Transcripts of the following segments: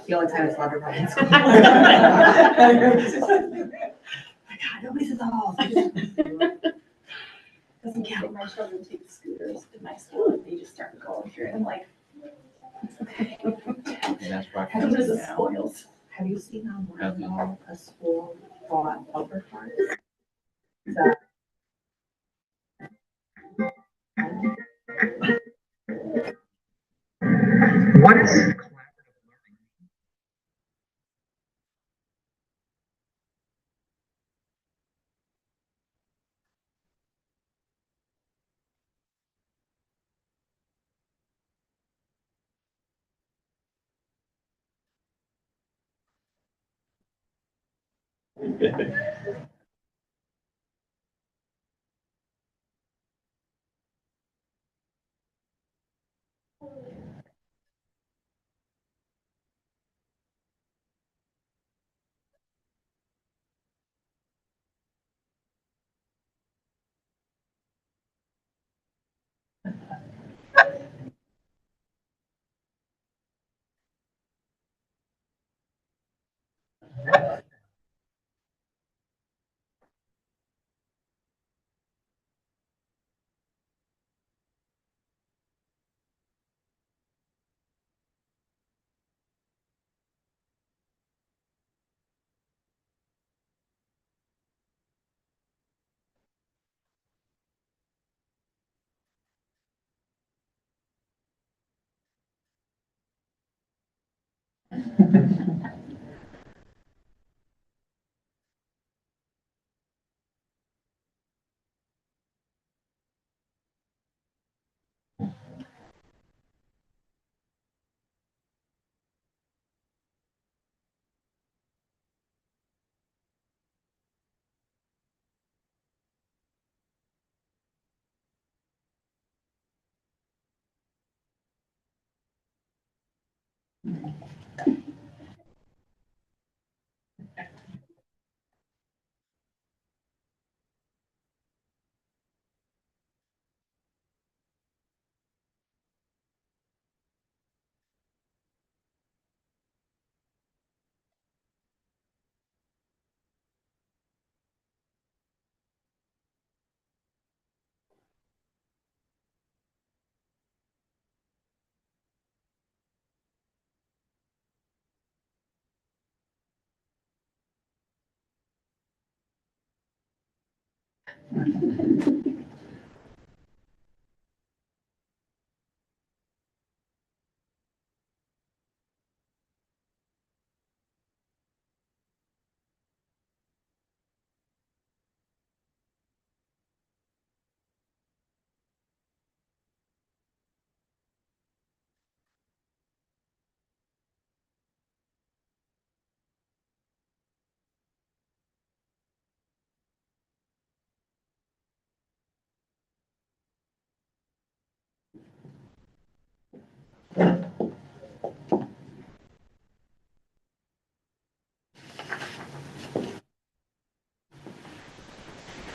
The only time it's allowed to run in school. My God, nobody's involved. Doesn't count. My children take scooters in my school and they just start going through it. I'm like, And that's right. those are the spoils. Have you seen online a school bought bumper cars? So, What is collaborative learning?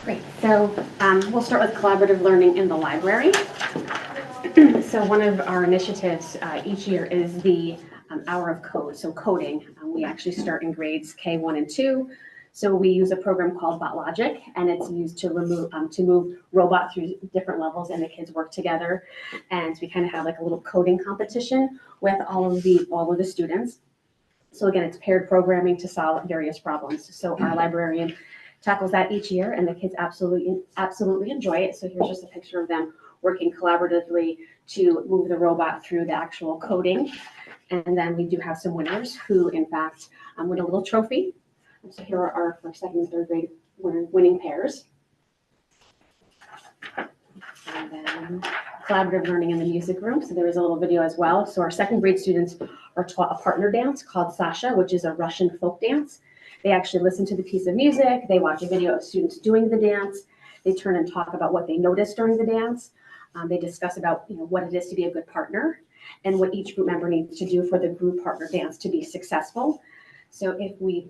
Great. So we'll start with collaborative learning in the library. So one of our initiatives each year is the Hour of Code, so coding. We actually start in grades K1 and 2. So we use a program called BotLogic, and it's used to move robot through different levels, and the kids work together. And we kind of have like a little coding competition with all of the students. So again, it's paired programming to solve various problems. So our librarian tackles that each year, and the kids absolutely enjoy it. So here's just a picture of them working collaboratively to move the robot through the actual coding. And then we do have some winners who, in fact, win a little trophy. So here are our first, second, and third grade winning pairs. And then collaborative learning in the music room. So there is a little video as well. So our second grade students are taught a partner dance called Sasha, which is a Russian folk dance. They actually listen to the piece of music. They watch a video of students doing the dance. They turn and talk about what they noticed during the dance. They discuss about what it is to be a good partner and what each group member needs to do for the group partner dance to be successful. So if we,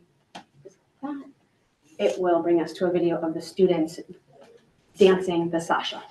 it will bring us to a video of the students dancing the Sasha.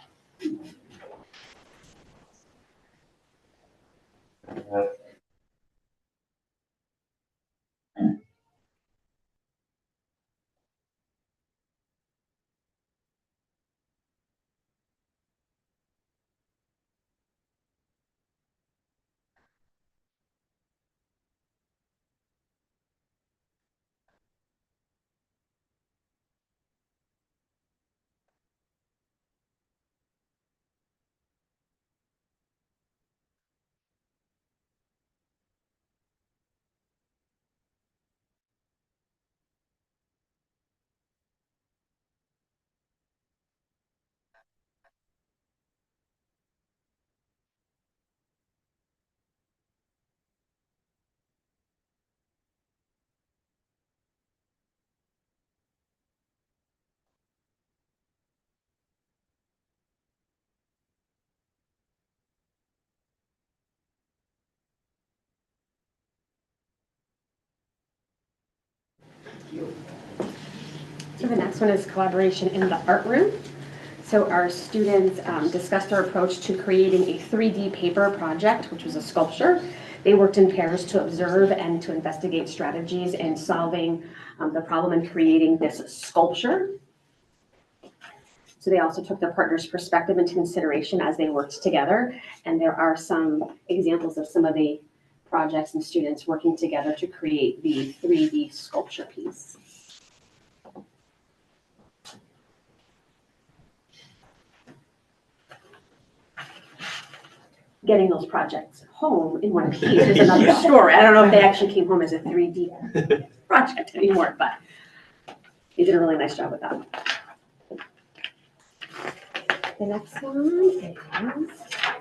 next one is collaboration in the art room. So our students discussed their approach to creating a 3D paper project, which was a sculpture. They worked in pairs to observe and to investigate strategies in solving the problem and creating this sculpture. So they also took their partner's perspective into consideration as they worked together. And there are some examples of some of the projects and students working together to create the 3D sculpture piece. Getting those projects home in one piece is another story. I don't know if they actually came home as a 3D project anymore, but they did a really nice job with that. The next one is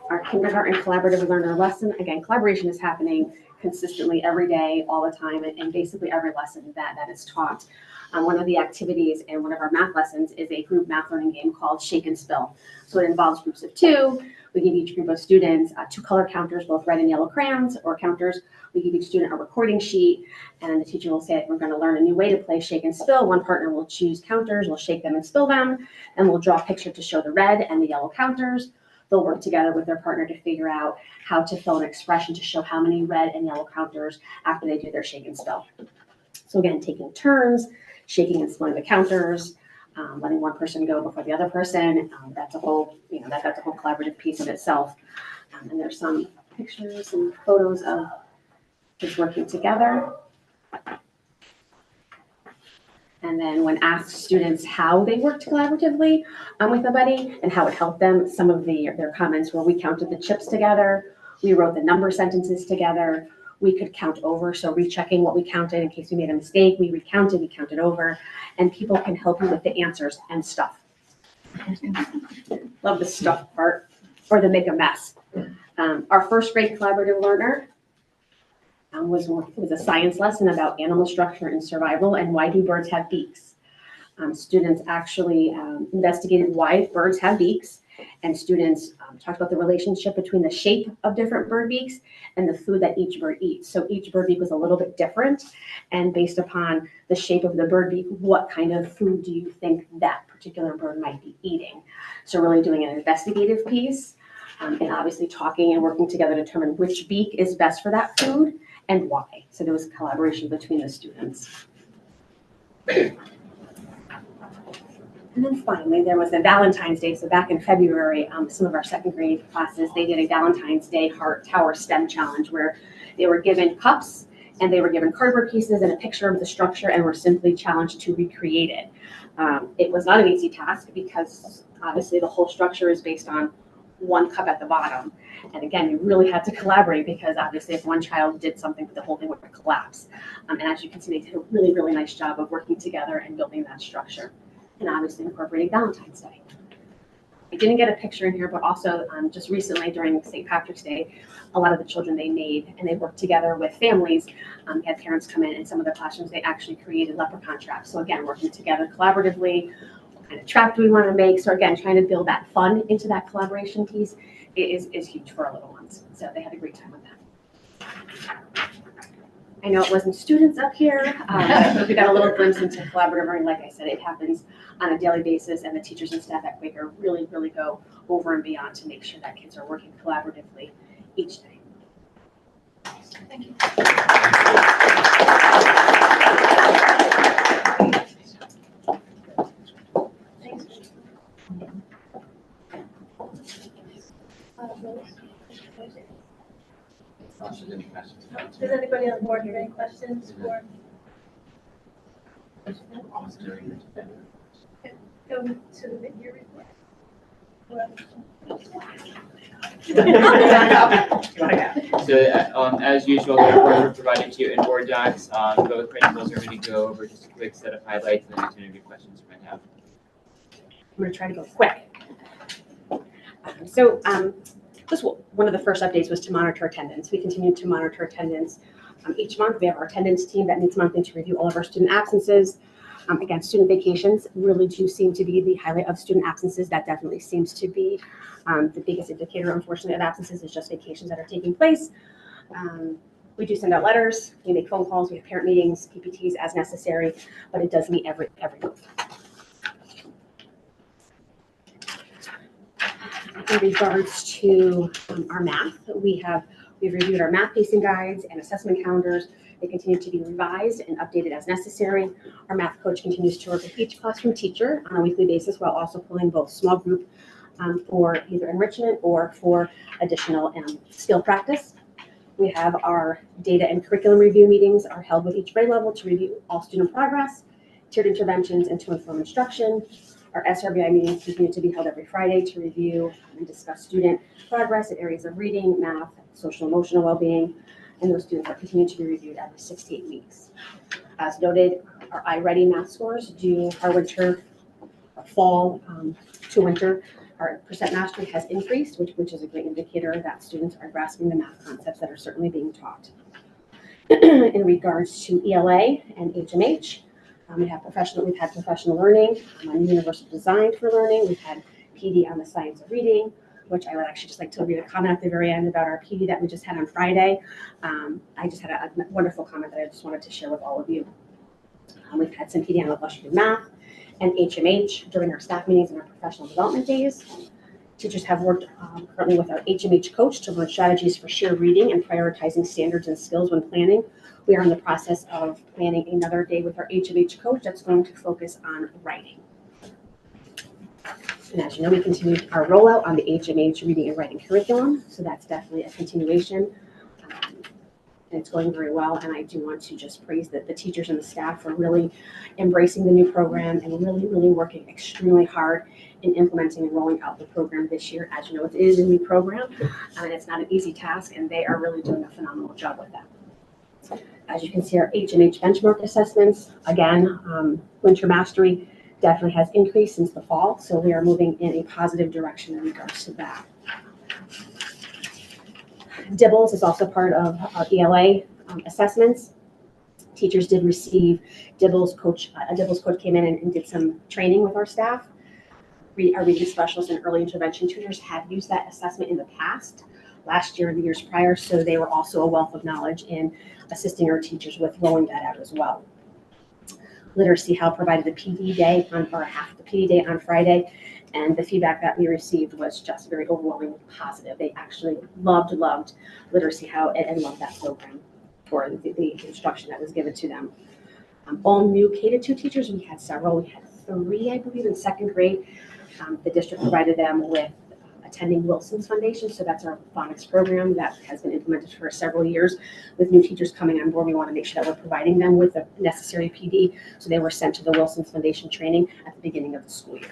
our kindergarten collaborative learner lesson. Again, collaboration is happening consistently every day, all the time, and basically every lesson that is taught. One of the activities in one of our math lessons is a group math learning game called Shake and Spill. So it involves groups of two. We give each group of students 2 color counters, both red and yellow crayons or counters. We give each student a recording sheet, and the teacher will say, we're going to learn a new way to play Shake and Spill. One partner will choose counters, we'll shake them and spill them, and we'll draw a picture to show the red and the yellow counters. They'll work together with their partner to figure out how to fill an expression to show how many red and yellow counters after they do their shake and spill. So again, taking turns, shaking and spilling the counters, letting one person go before the other person. That's a whole, that's a whole collaborative piece in itself. And there's some pictures and photos of kids working together. And then when asked students how they worked collaboratively with a buddy and how it helped them, some of their comments were, we counted the chips together, we wrote the number sentences together, we could count over, so rechecking what we counted in case we made a mistake, we recounted, we counted over, and people can help you with the answers and stuff. Love the stuff part, or the make a mess. Our first grade collaborative learner was a science lesson about animal structure and survival and why do birds have beaks. Students actually investigated why birds have beaks, and students talked about the relationship between the shape of different bird beaks and the food that each bird eats. So each bird beak was a little bit different, and based upon the shape of the bird beak, what kind of food do you think that particular bird might be eating? So really doing an investigative piece, and obviously talking and working together to determine which beak is best for that food and why. So there was collaboration between the students. And then finally, there was a Valentine's Day. So back in February, some of our second grade classes, they did a Valentine's Day Heart Tower STEM challenge where they were given cups and they were given cardboard pieces and a picture of the structure and were simply challenged to recreate it. It was not an easy task because obviously the whole structure is based on one cup at the bottom. And again, you really had to collaborate because obviously if one child did something, the whole thing would collapse. And as you can see, they did a really, really nice job of working together and building that structure. And obviously incorporating Valentine's Day. I didn't get a picture in here, but also just recently during St. Patrick's Day, a lot of the children they made and they worked together with families, had parents come in some of the classrooms, they actually created leprechaun traps. So again, working together collaboratively, what kind of trap do we want to make? So again, trying to build that fun into that collaboration piece is huge for our little ones. So they had a great time with that. I know it wasn't students up here, but we got a little glimpse into collaborative learning. Like I said, it happens on a daily basis, and the teachers and staff at Quaker really, really go over and beyond to make sure that kids are working collaboratively each day. Thank you. Does anybody on board have any questions for? Go to the mid-year report. So as usual, the reports are provided to you in Word docs. Both principals are going to go over just a quick set of highlights and then answer any questions you might have. I'm going to try to go quick. So just one of the first updates was to monitor attendance. We continue to monitor attendance each month. We have our attendance team that meets monthly to review all of our student absences. Again, student vacations really do seem to be the highlight of student absences. That definitely seems to be the biggest indicator, unfortunately, of absences is just vacations that are taking place. We do send out letters, we make phone calls, we have parent meetings, PPTs as necessary, but it does meet every month. In regards to our math, we've reviewed our math pacing guides and assessment calendars. They continue to be revised and updated as necessary. Our math coach continues to work with each classroom teacher on a weekly basis while also pulling both small group for either enrichment or for additional skill practice. We have our data and curriculum review meetings are held with each grade level to review all student progress, tiered interventions, and to inform instruction. Our SRBI meetings continue to be held every Friday to review and discuss student progress in areas of reading, math, social emotional well-being, and those students are continuing to be reviewed every 6 to 8 weeks. As noted, our iReady math scores due our fall to winter, our percent mastery has increased, which is a great indicator that students are grasping the math concepts that are certainly being taught. In regards to ELA and HMH, we've had professional learning on universal design for learning. We've had PD on the science of reading, which I would actually just like to read a comment at the very end about our PD that we just had on Friday. I just had a wonderful comment that I just wanted to share with all of you. We've had some PD on illustrative math and HMH during our staff meetings and our professional development days. Teachers have worked currently with our HMH coach to learn strategies for shared reading and prioritizing standards and skills when planning. We are in the process of planning another day with our HMH coach that's going to focus on writing. And as you know, we continued our rollout on the HMH reading and writing curriculum. So that's definitely a continuation. And it's going very well. And I do want to just praise the teachers and the staff for really embracing the new program and really working extremely hard in implementing and rolling out the program this year. As you know, it is a new program and it's not an easy task, and they are really doing a phenomenal job with that. As you can see, our HMH benchmark assessments, again, winter mastery definitely has increased since the fall. So we are moving in a positive direction in regards to that. DIBELS is also part of our ELA assessments. Teachers did receive DIBELS coach. A DIBELS coach came in and did some training with our staff. Our reading specialists and early intervention tutors have used that assessment in the past, last year and the years prior, so they were also a wealth of knowledge in assisting our teachers with rolling that out as well. Literacy Hub provided the PD day half the PD day on Friday, and the feedback that we received was just very overwhelmingly positive. They actually loved Literacy Hub and loved that program for the instruction that was given to them. All new K-2 teachers, we had several. We had 3, I believe, in 2nd grade. The district provided them with attending Wilson's Foundation. So that's our phonics program that has been implemented for several years. With new teachers coming on board, we want to make sure that we're providing them with the necessary PD. So they were sent to the Wilson's Foundation training at the beginning of the school year.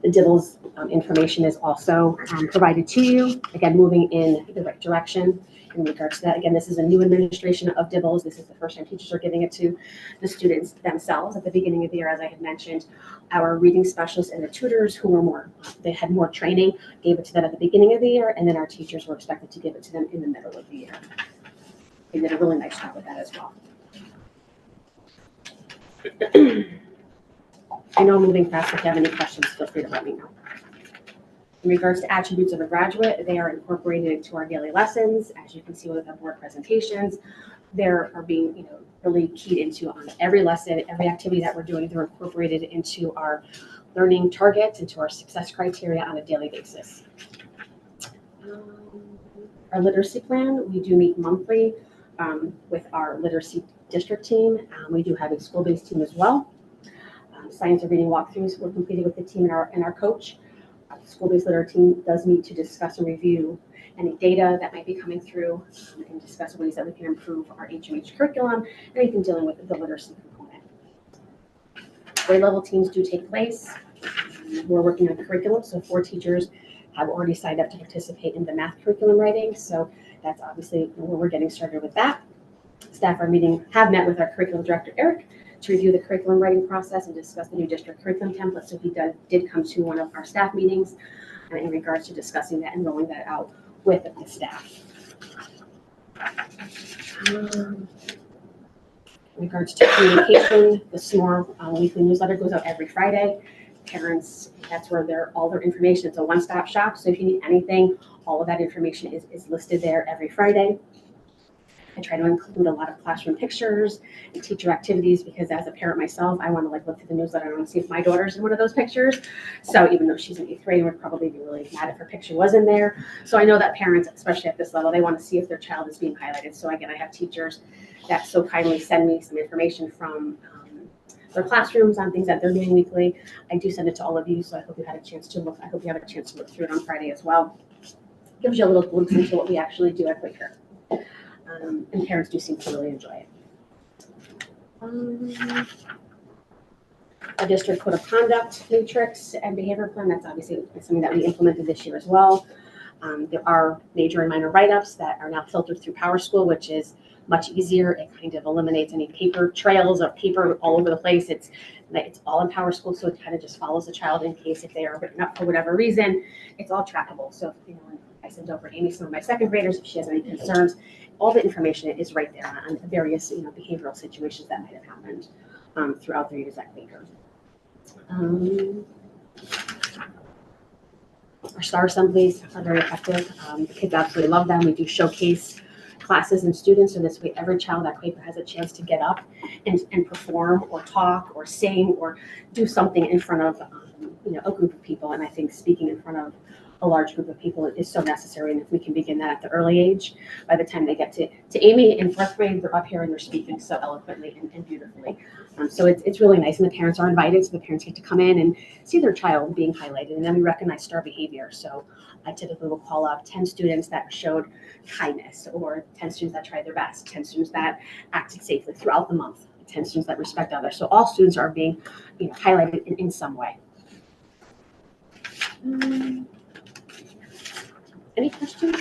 The DIBELS information is also provided to you. Again, moving in the right direction in regards to that. Again, this is a new administration of DIBELS. This is the first time teachers are giving it to the students themselves at the beginning of the year. As I had mentioned, our reading specialists and the tutors who they had more training, gave it to them at the beginning of the year, and then our teachers were expected to give it to them in the middle of the year. They did a really nice job with that as well. I know I'm moving fast. If you have any questions, feel free to let me know. In regards to attributes of a graduate, they are incorporated into our daily lessons. As you can see with the board presentations, they are being really keyed into on every lesson, every activity that we're doing. They're incorporated into our learning targets, into our success criteria on a daily basis. Our literacy plan, we do meet monthly with our literacy district team. We do have a school-based team as well. Science of reading walkthroughs were completed with the team and our coach. The school-based literacy team does meet to discuss and review any data that might be coming through and discuss ways that we can improve our HMH curriculum, anything dealing with the literacy component. Grade level teams do take place. We're working on curriculum, so 4 teachers have already signed up to participate in the math curriculum writing, so that's obviously where we're getting started with that. Staff have met with our curriculum director, Eric, to review the curriculum writing process and discuss the new district curriculum template. So he did come to one of our staff meetings in regards to discussing that and rolling that out with the staff. In regards to communication, the SMORE weekly newsletter goes out every Friday. Parents, that's where all their information, it's a one-stop shop. So if you need anything, all of that information is listed there every Friday. I try to include a lot of classroom pictures and teacher activities because as a parent myself, I want to like look through the newsletter and want to see if my daughter's in one of those pictures. So even though she's in 8th grade, would probably be really mad if her picture was in there. So I know that parents, especially at this level, they want to see if their child is being highlighted. So again, I have teachers that so kindly send me some information from their classrooms on things that they're doing weekly. I do send it to all of you, so I hope you had a chance to look. I hope you have a chance to look through it on Friday as well. Gives you a little glimpse into what we actually do at Quaker. And parents do seem to really enjoy it. A district code of conduct matrix and behavior plan, that's obviously something that we implemented this year as well. There are major and minor write-ups that are now filtered through PowerSchool, which is much easier. It kind of eliminates any paper trails or paper all over the place. It's all in PowerSchool, so it kind of just follows the child in case if they are written up for whatever reason. It's all trackable. So if, I sent over Amy some of my second graders if she has any concerns. All the information is right there on various behavioral situations that might have happened throughout their years at Quaker. Our STAR assemblies are very effective. The kids absolutely love them. We do showcase classes and students, so this way every child at Quaker has a chance to get up and perform or talk or sing or do something in front of a group of people. And I think speaking in front of a large group of people is so necessary, and if we can begin that at the early age, by the time they get to Amy in 4th grade, they're up here and they're speaking so eloquently and beautifully. So it's really nice, and the parents are invited, so the parents get to come in and see their child being highlighted, and then we recognize STAR behavior. So I typically will call up 10 students that showed kindness, or 10 students that tried their best, 10 students that acted safely throughout the month, 10 students that respect others. So all students are being highlighted in some way. Any questions?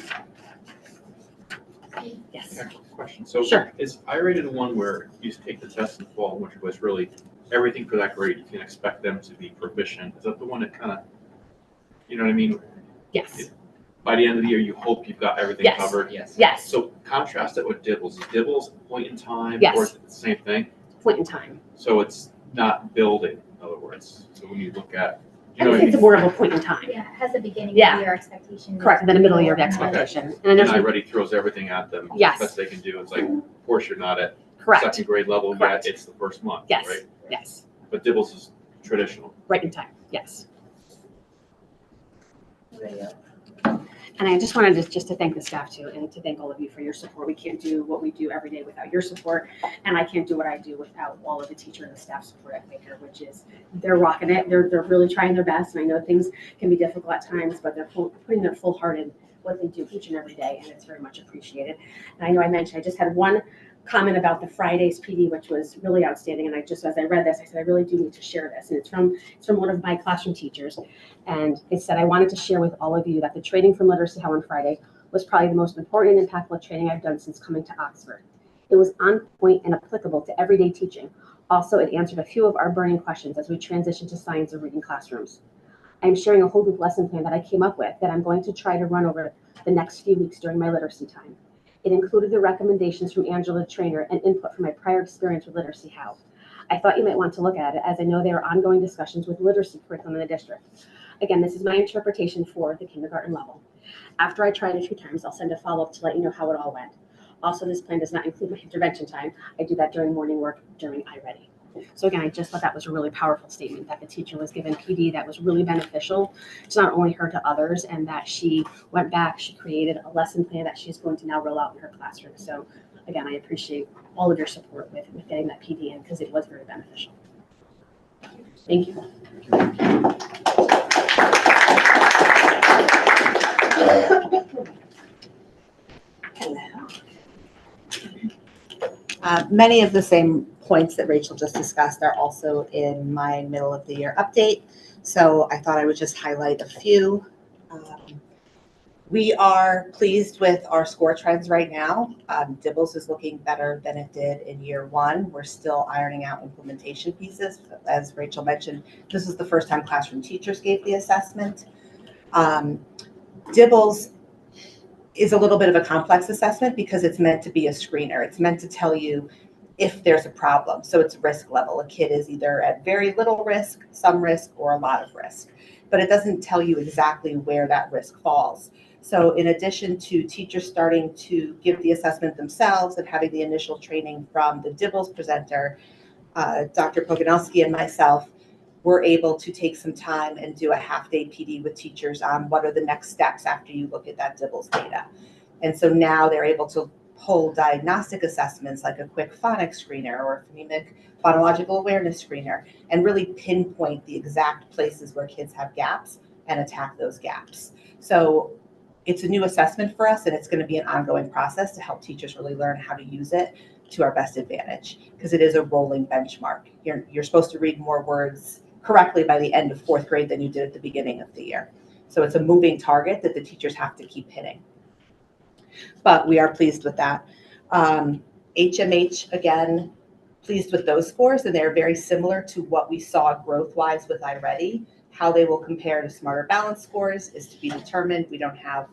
Yes. Question. So Sure. is I-rated one where you take the test in the fall, which was really everything for that grade, you can expect them to be proficient? Is that the one that kind of, you know what I mean? Yes. By the end of the year, you hope you've got everything Yes. covered? Yes. Yes. So contrast it with Dibbles. Is Dibbles a point in time? Yes. Or is it the same thing? Point in time. So it's not building, in other words. So when you look at, you I know would what say I it's mean? more of a point in time. Yeah, it has a beginning Yeah. of year expectation. Correct. And then a middle year of Okay. expectation. And And then I there's already throws everything at them. Yes. Best they can do. It's like, of course, you're not at correct. second grade level Correct. yet. It's the first month, Yes. right? Yes. But Dibbles is traditional. Right in time. Yes. And I just wanted to thank the staff too, and to thank all of you for your support. We can't do what we do every day without your support, and I can't do what I do without all of the teacher and the staff support at Quaker, which is they're rocking it. They're really trying their best, and I know things can be difficult at times, but they're putting their full heart in what they do each and every day, and it's very much appreciated. And I know I mentioned I just had one comment about the Fridays PD, which was really outstanding. And I just, as I read this, I said, I really do need to share this. And it's from one of my classroom teachers. And it said, I wanted to share with all of you that the training from Literacy How on Friday was probably the most important and impactful training I've done since coming to Oxford. It was on point and applicable to everyday teaching. Also, it answered a few of our burning questions as we transition to science of reading classrooms. I'm sharing a whole group lesson plan that I came up with that I'm going to try to run over the next few weeks during my literacy time. It included the recommendations from Angela the trainer and input from my prior experience with Literacy How. I thought you might want to look at it, as I know there are ongoing discussions with literacy curriculum in the district. Again, this is my interpretation for the kindergarten level. After I tried it a few times, I'll send a follow-up to let you know how it all went. Also, this plan does not include my intervention time. I do that during morning work during iReady. So again, I just thought that was a really powerful statement that the teacher was given PD that was really beneficial to not only her, to others, and that she went back, she created a lesson plan that she's going to now roll out in her classroom. So again, I appreciate all of your support with getting that PD in, because it was very beneficial. Thank you. Many of the same points that Rachel just discussed are also in my middle of the year update. So I thought I would just highlight a few. We are pleased with our score trends right now. Dibbles is looking better than it did in year one. We're still ironing out implementation pieces. As Rachel mentioned, this is the first time classroom teachers gave the assessment. Dibbles is a little bit of a complex assessment because it's meant to be a screener. It's meant to tell you if there's a problem. So it's risk level. A kid is either at very little risk, some risk, or a lot of risk. But it doesn't tell you exactly where that risk falls. So in addition to teachers starting to give the assessment themselves and having the initial training from the DIBELS presenter, Dr. Pogonowski and myself were able to take some time and do a half-day PD with teachers on what are the next steps after you look at that DIBELS data. And so now they're able to pull diagnostic assessments like a quick phonics screener or a phonemic phonological awareness screener and really pinpoint the exact places where kids have gaps and attack those gaps. So it's a new assessment for us, and it's going to be an ongoing process to help teachers really learn how to use it to our best advantage, because it is a rolling benchmark. You're supposed to read more words correctly by the end of 4th grade than you did at the beginning of the year. So it's a moving target that the teachers have to keep hitting. But we are pleased with that. HMH, again, pleased with those scores, and they're very similar to what we saw growth-wise with iReady. How they will compare to Smarter Balance scores is to be determined. We don't have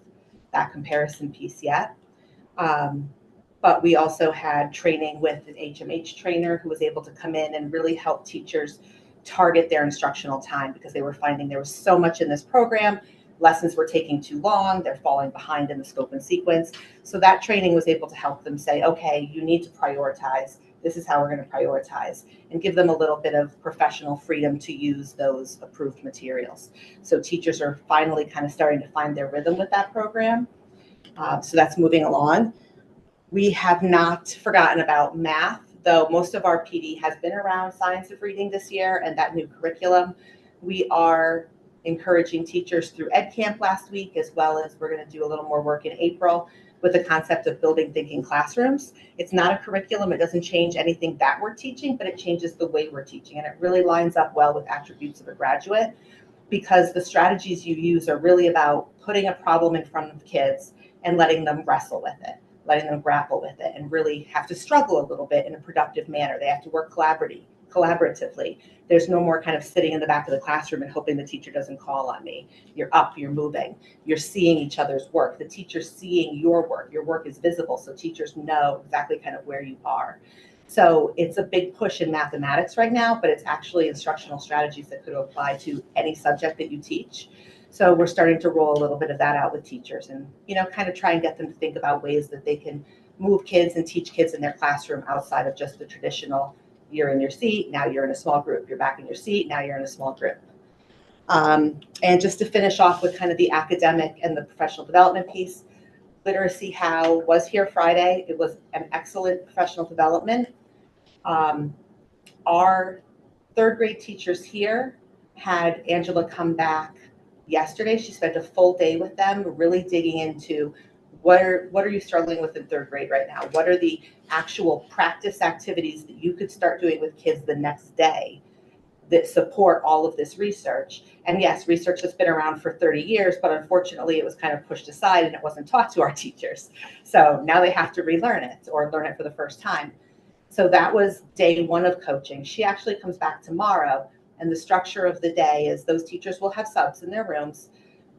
that comparison piece yet. But we also had training with an HMH trainer who was able to come in and really help teachers target their instructional time, because they were finding there was so much in this program. Lessons were taking too long. They're falling behind in the scope and sequence. So that training was able to help them say, okay, you need to prioritize. This is how we're going to prioritize, and give them a little bit of professional freedom to use those approved materials. So teachers are finally kind of starting to find their rhythm with that program. So that's moving along. We have not forgotten about math, though most of our PD has been around science of reading this year and that new curriculum. We are encouraging teachers through EdCamp last week, as well as we're going to do a little more work in April with the concept of building thinking classrooms. It's not a curriculum. It doesn't change anything that we're teaching, but it changes the way we're teaching. And it really lines up well with attributes of a graduate, because the strategies you use are really about putting a problem in front of kids and letting them wrestle with it, letting them grapple with it, and really have to struggle a little bit in a productive manner. They have to work collaboratively. There's no more kind of sitting in the back of the classroom and hoping the teacher doesn't call on me. You're up, you're moving, you're seeing each other's work. The teacher's seeing your work is visible, so teachers know exactly kind of where you are. So it's a big push in mathematics right now, but it's actually instructional strategies that could apply to any subject that you teach. So we're starting to roll a little bit of that out with teachers, and kind of try and get them to think about ways that they can move kids and teach kids in their classroom outside of just the traditional, you're in your seat, now you're in a small group, you're back in your seat, now you're in a small group. And just to finish off with kind of the academic and the professional development piece, Literacy How was here Friday. It was an excellent professional development. Our 3rd grade teachers here had Angela come back yesterday. She spent a full day with them, really digging into what are you struggling with in 3rd grade right now? What are the actual practice activities that you could start doing with kids the next day that support all of this research? And yes, research has been around for 30 years, but unfortunately it was kind of pushed aside and it wasn't taught to our teachers. So now they have to relearn it or learn it for the first time. So that was day 1 of coaching. She actually comes back tomorrow, and the structure of the day is those teachers will have subs in their rooms.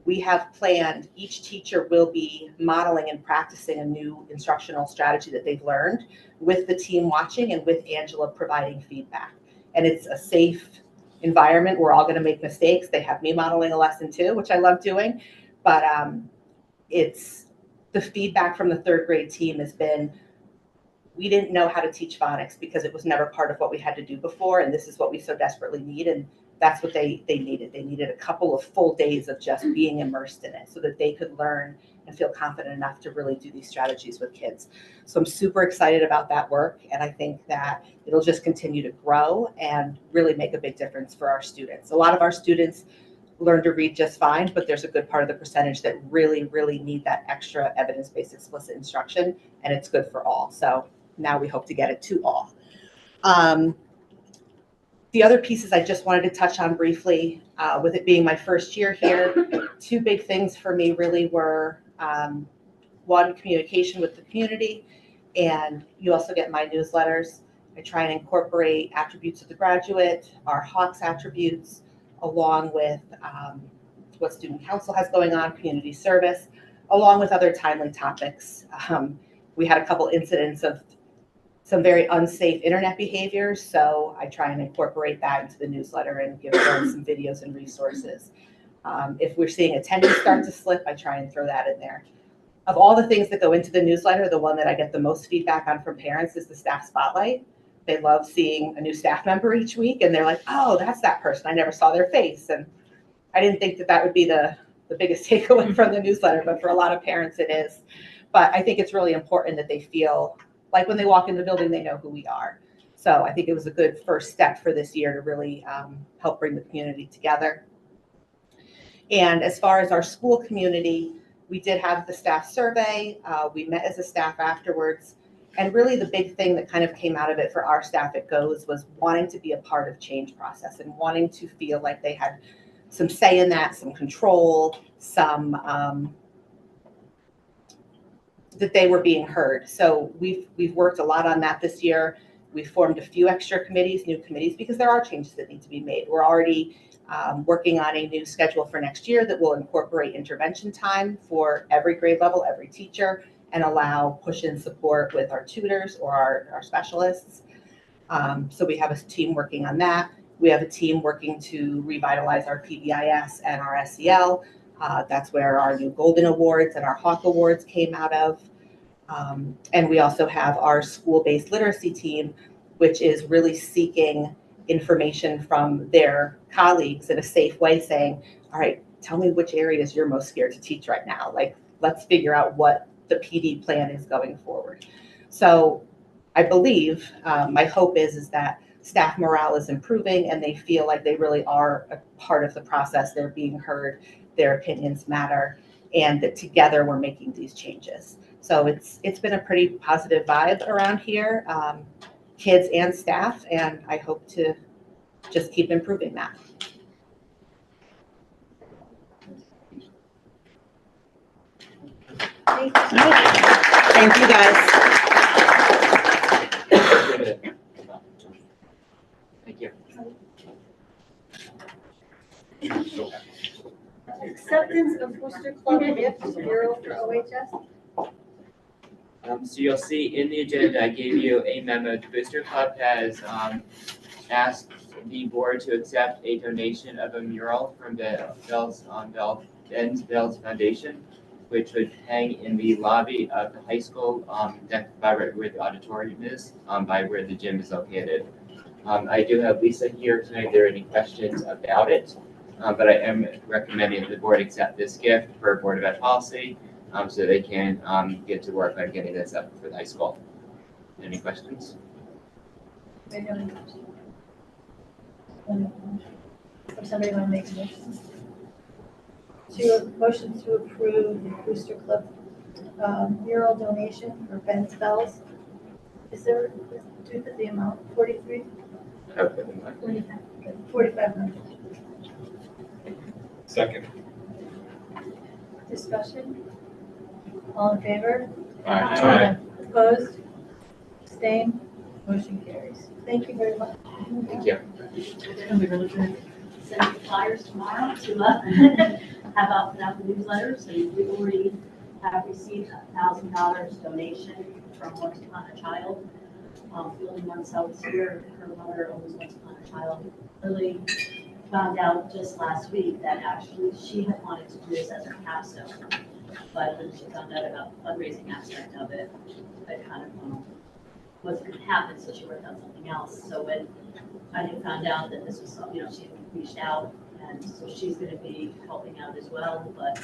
We have planned, each teacher will be modeling and practicing a new instructional strategy that they've learned, with the team watching and with Angela providing feedback. And it's a safe environment. We're all going to make mistakes. They have me modeling a lesson too, which I love doing. But it's the feedback from the 3rd grade team has been, we didn't know how to teach phonics because it was never part of what we had to do before. And this is what we so desperately need. And that's what they needed. They needed a couple of full days of just being immersed in it so that they could learn and feel confident enough to really do these strategies with kids. So I'm super excited about that work. And I think that it'll just continue to grow and really make a big difference for our students. A lot of our students learn to read just fine, but there's a good part of the percentage that really, really need that extra evidence-based explicit instruction, and it's good for all. So now we hope to get it to all. The other pieces I just wanted to touch on briefly, with it being my first year here, 2 big things for me really were, 1, communication with the community, and you also get my newsletters. I try and incorporate attributes of the graduate, our Hawks attributes, along with what student council has going on, community service, along with other timely topics. We had a couple incidents of some very unsafe internet behaviors, so I try and incorporate that into the newsletter and give them some videos and resources. If we're seeing attendance start to slip, I try and throw that in there. Of all the things that go into the newsletter, the one that I get the most feedback on from parents is the staff spotlight. They love seeing a new staff member each week, and they're like, oh, that's that person. I never saw their face. And I didn't think that that would be the biggest takeaway from the newsletter, but for a lot of parents it is. But I think it's really important that they feel like when they walk in the building, they know who we are. So I think it was a good first step for this year to really help bring the community together. And as far as our school community, we did have the staff survey. We met as a staff afterwards. And really the big thing that kind of came out of it for our staff at GOES was wanting to be a part of change process and wanting to feel like they had some say in that, some control, some that they were being heard. So we've worked a lot on that this year. We formed a few extra committees, new committees, because there are changes that need to be made. We're already working on a new schedule for next year that will incorporate intervention time for every grade level, every teacher, and allow push-in support with our tutors or our specialists. So we have a team working on that. We have a team working to revitalize our PBIS and our SEL. That's where our new Golden Awards and our Hawk Awards came out of. And we also have our school-based literacy team, which is really seeking information from their colleagues in a safe way, saying, all right, tell me which areas you're most scared to teach right now. Like, let's figure out what the PD plan is going forward. So I believe, my hope is that staff morale is improving and they feel like they really are a part of the process. They're being heard, their opinions matter, and that together we're making these changes. So it's been a pretty positive vibe around here, kids and staff, and I hope to just keep improving that. Thank you, guys. Thank you. Acceptance of Booster Club gift Bureau for OHS. So you'll see in the agenda, I gave you a memo. The Booster Club has asked the board to accept a donation of a mural from the Bells Foundation, which would hang in the lobby of the high school, by where the auditorium is, by where the gym is located. I do have Lisa here tonight. If there are any questions about it, but I am recommending that the board accept this gift for Board of Ed policy, so they can get to work on getting this up for the high school. Any questions? Or somebody want to make a motion? Motion to approve the Booster Club mural donation for Ben Spells. Is there, do the amount, 43? I would put them on. 4,500. Second. Discussion? All in favor? Aye. Opposed? Abstained? Motion carries. Thank you very much. Thank you. Send flyers tomorrow to have out the newsletters, and we already have received $1,000 donation from Once Upon a Child. The only one South here, her mother owns Once Upon a Child. Lily found out just last week that actually she had wanted to do this as her capstone, but when she found out about the fundraising aspect of it, it kind of wasn't going to happen, so she worked on something else. So when I had found out that this was something, she had reached out, and so she's going to be helping out as well. But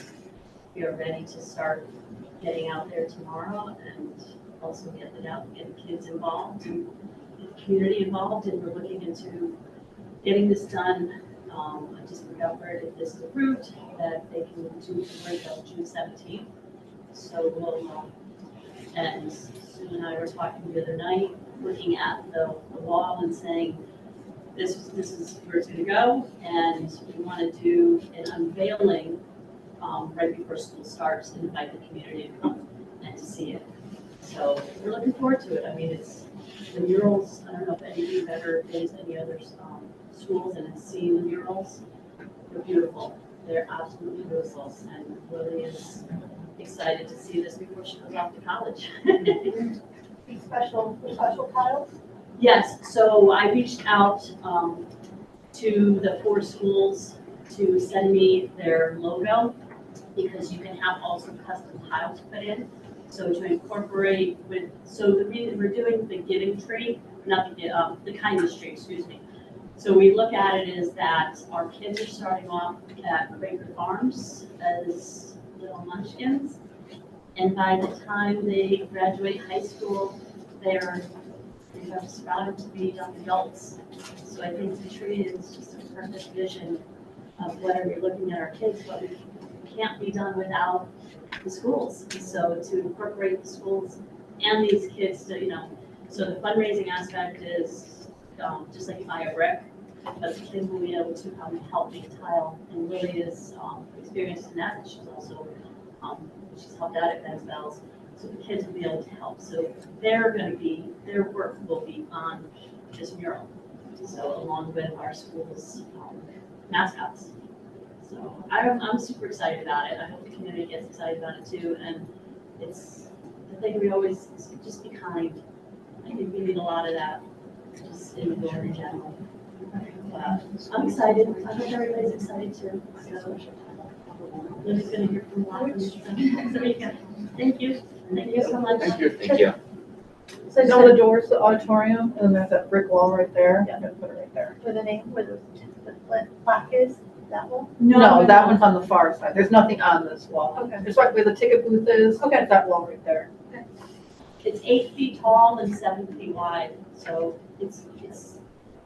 we are ready to start getting out there tomorrow and also get it out, get kids involved and get the community involved. And we're looking into getting this done. I just remembered, if this is approved, that they can do the break on June 17th. So we'll, and Sue and I were talking the other night, looking at the wall and saying, this is where it's going to go, and we want to do an unveiling right before school starts and invite the community to come and to see it. So we're looking forward to it. I mean, it's the murals. I don't know if any of you have ever been to any other schools and have seen the murals. They're beautiful. They're absolutely beautiful, and Lily is excited to see this before she goes off to college. Special tiles? Yes, so I reached out to the 4 schools to send me their logo, because you can have also custom tiles put in. So to incorporate with, so the reason we're doing the giving tree, not the kindness tree, excuse me. So we look at it is that our kids are starting off at Quaker Farms as little munchkins. And by the time they graduate high school, they have sprouted to be young adults. So I think the tree is just a perfect vision of whatever you're looking at our kids, but we can't be done without the schools. So to incorporate the schools and these kids to, so the fundraising aspect is just like buy a brick, but the kids will be able to help make a tile. And Lily is experienced in that. She's also, she's helped out at Ben's Bells. So the kids will be able to help. So their work will be on this mural. So along with our school's mascots. So I'm super excited about it. I hope the community gets excited about it too. And it's the thing we always just be kind. I think we need a lot of that just in the world in general. I'm excited. I hope everybody's excited too. So Lily's going to hear from a lot of you. Thank you. Thank you so much. Thank you. Thank you. So You know the doors to the auditorium, and then there's that brick wall right there. Yeah. I'm gonna put it right there. for the name, where the plaque is, that one? No, that one's on the far side. There's nothing on this wall. Okay. It's right where the ticket booth is. Okay. That wall right there. It's 8 feet tall and 7 feet wide, so it's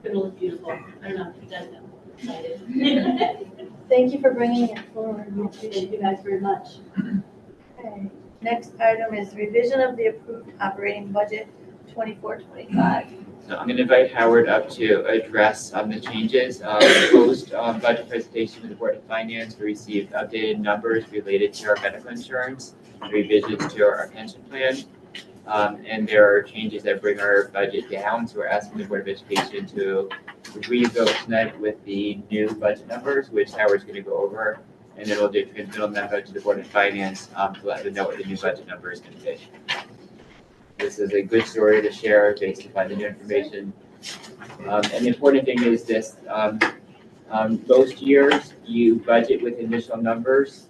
gonna look beautiful. I don't know if you guys know. Excited. Thank you for bringing it forward. We appreciate Thank you guys very much. Okay, next item is revision of the approved operating budget 24-25. So I'm going to invite Howard up to address the changes. Post budget presentation to the Board of Finance, we received updated numbers related to our medical insurance, revisions to our pension plan. And there are changes that bring our budget down. So we're asking the Board of Education to re-vote tonight with the new budget numbers, which Howard's going to go over. And then we'll do a transmittal memo to the Board of Finance to let them know what the new budget number is going to be. This is a good story to share based upon the new information. And the important thing is this, most years you budget with initial numbers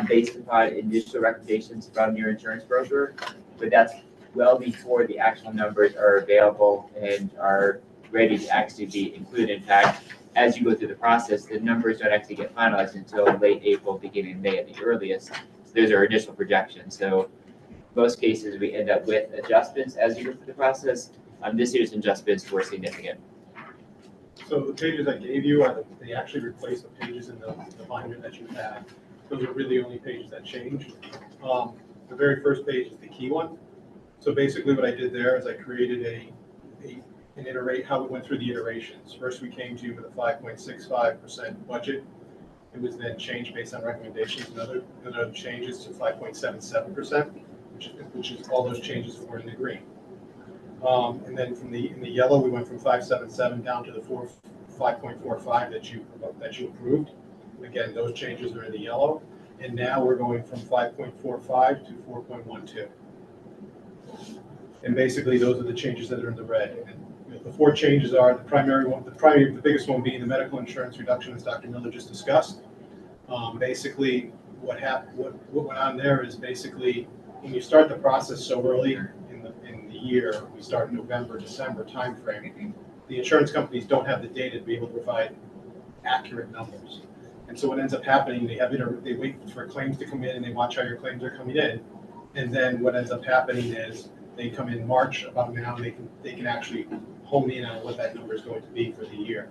based upon initial recommendations from your insurance broker, but that's well before the actual numbers are available and are ready to actually be included. In fact, as you go through the process, the numbers don't actually get finalized until late April, beginning of May at the earliest. So those are initial projections. So most cases, we end up with adjustments as you go through the process. This year's adjustments were significant. So the pages I gave you, they actually replace the pages in the binder that you have. Those are really the only pages that change. The very first page is the key one. So basically what I did there is I created an iterate, how we went through the iterations. First, we came to you with a 5.65% budget. It was then changed based on recommendations and other changes to 5.77%, which is all those changes were in the green. And then in the yellow, we went from 5.77 down to the 5.45 that you approved. Again, those changes are in the yellow. And now we're going from 5.45 to 4.12. And basically, those are the changes that are in the red. And the four changes are the biggest one being the medical insurance reduction, as Dr. Miller just discussed. Basically, what went on there is basically when you start the process so early in the year, we start in November, December timeframe. The insurance companies don't have the data to be able to provide accurate numbers. And so what ends up happening, they wait for claims to come in and they watch how your claims are coming in. And then what ends up happening is they come in March about now, and they can actually hone in on what that number is going to be for the year.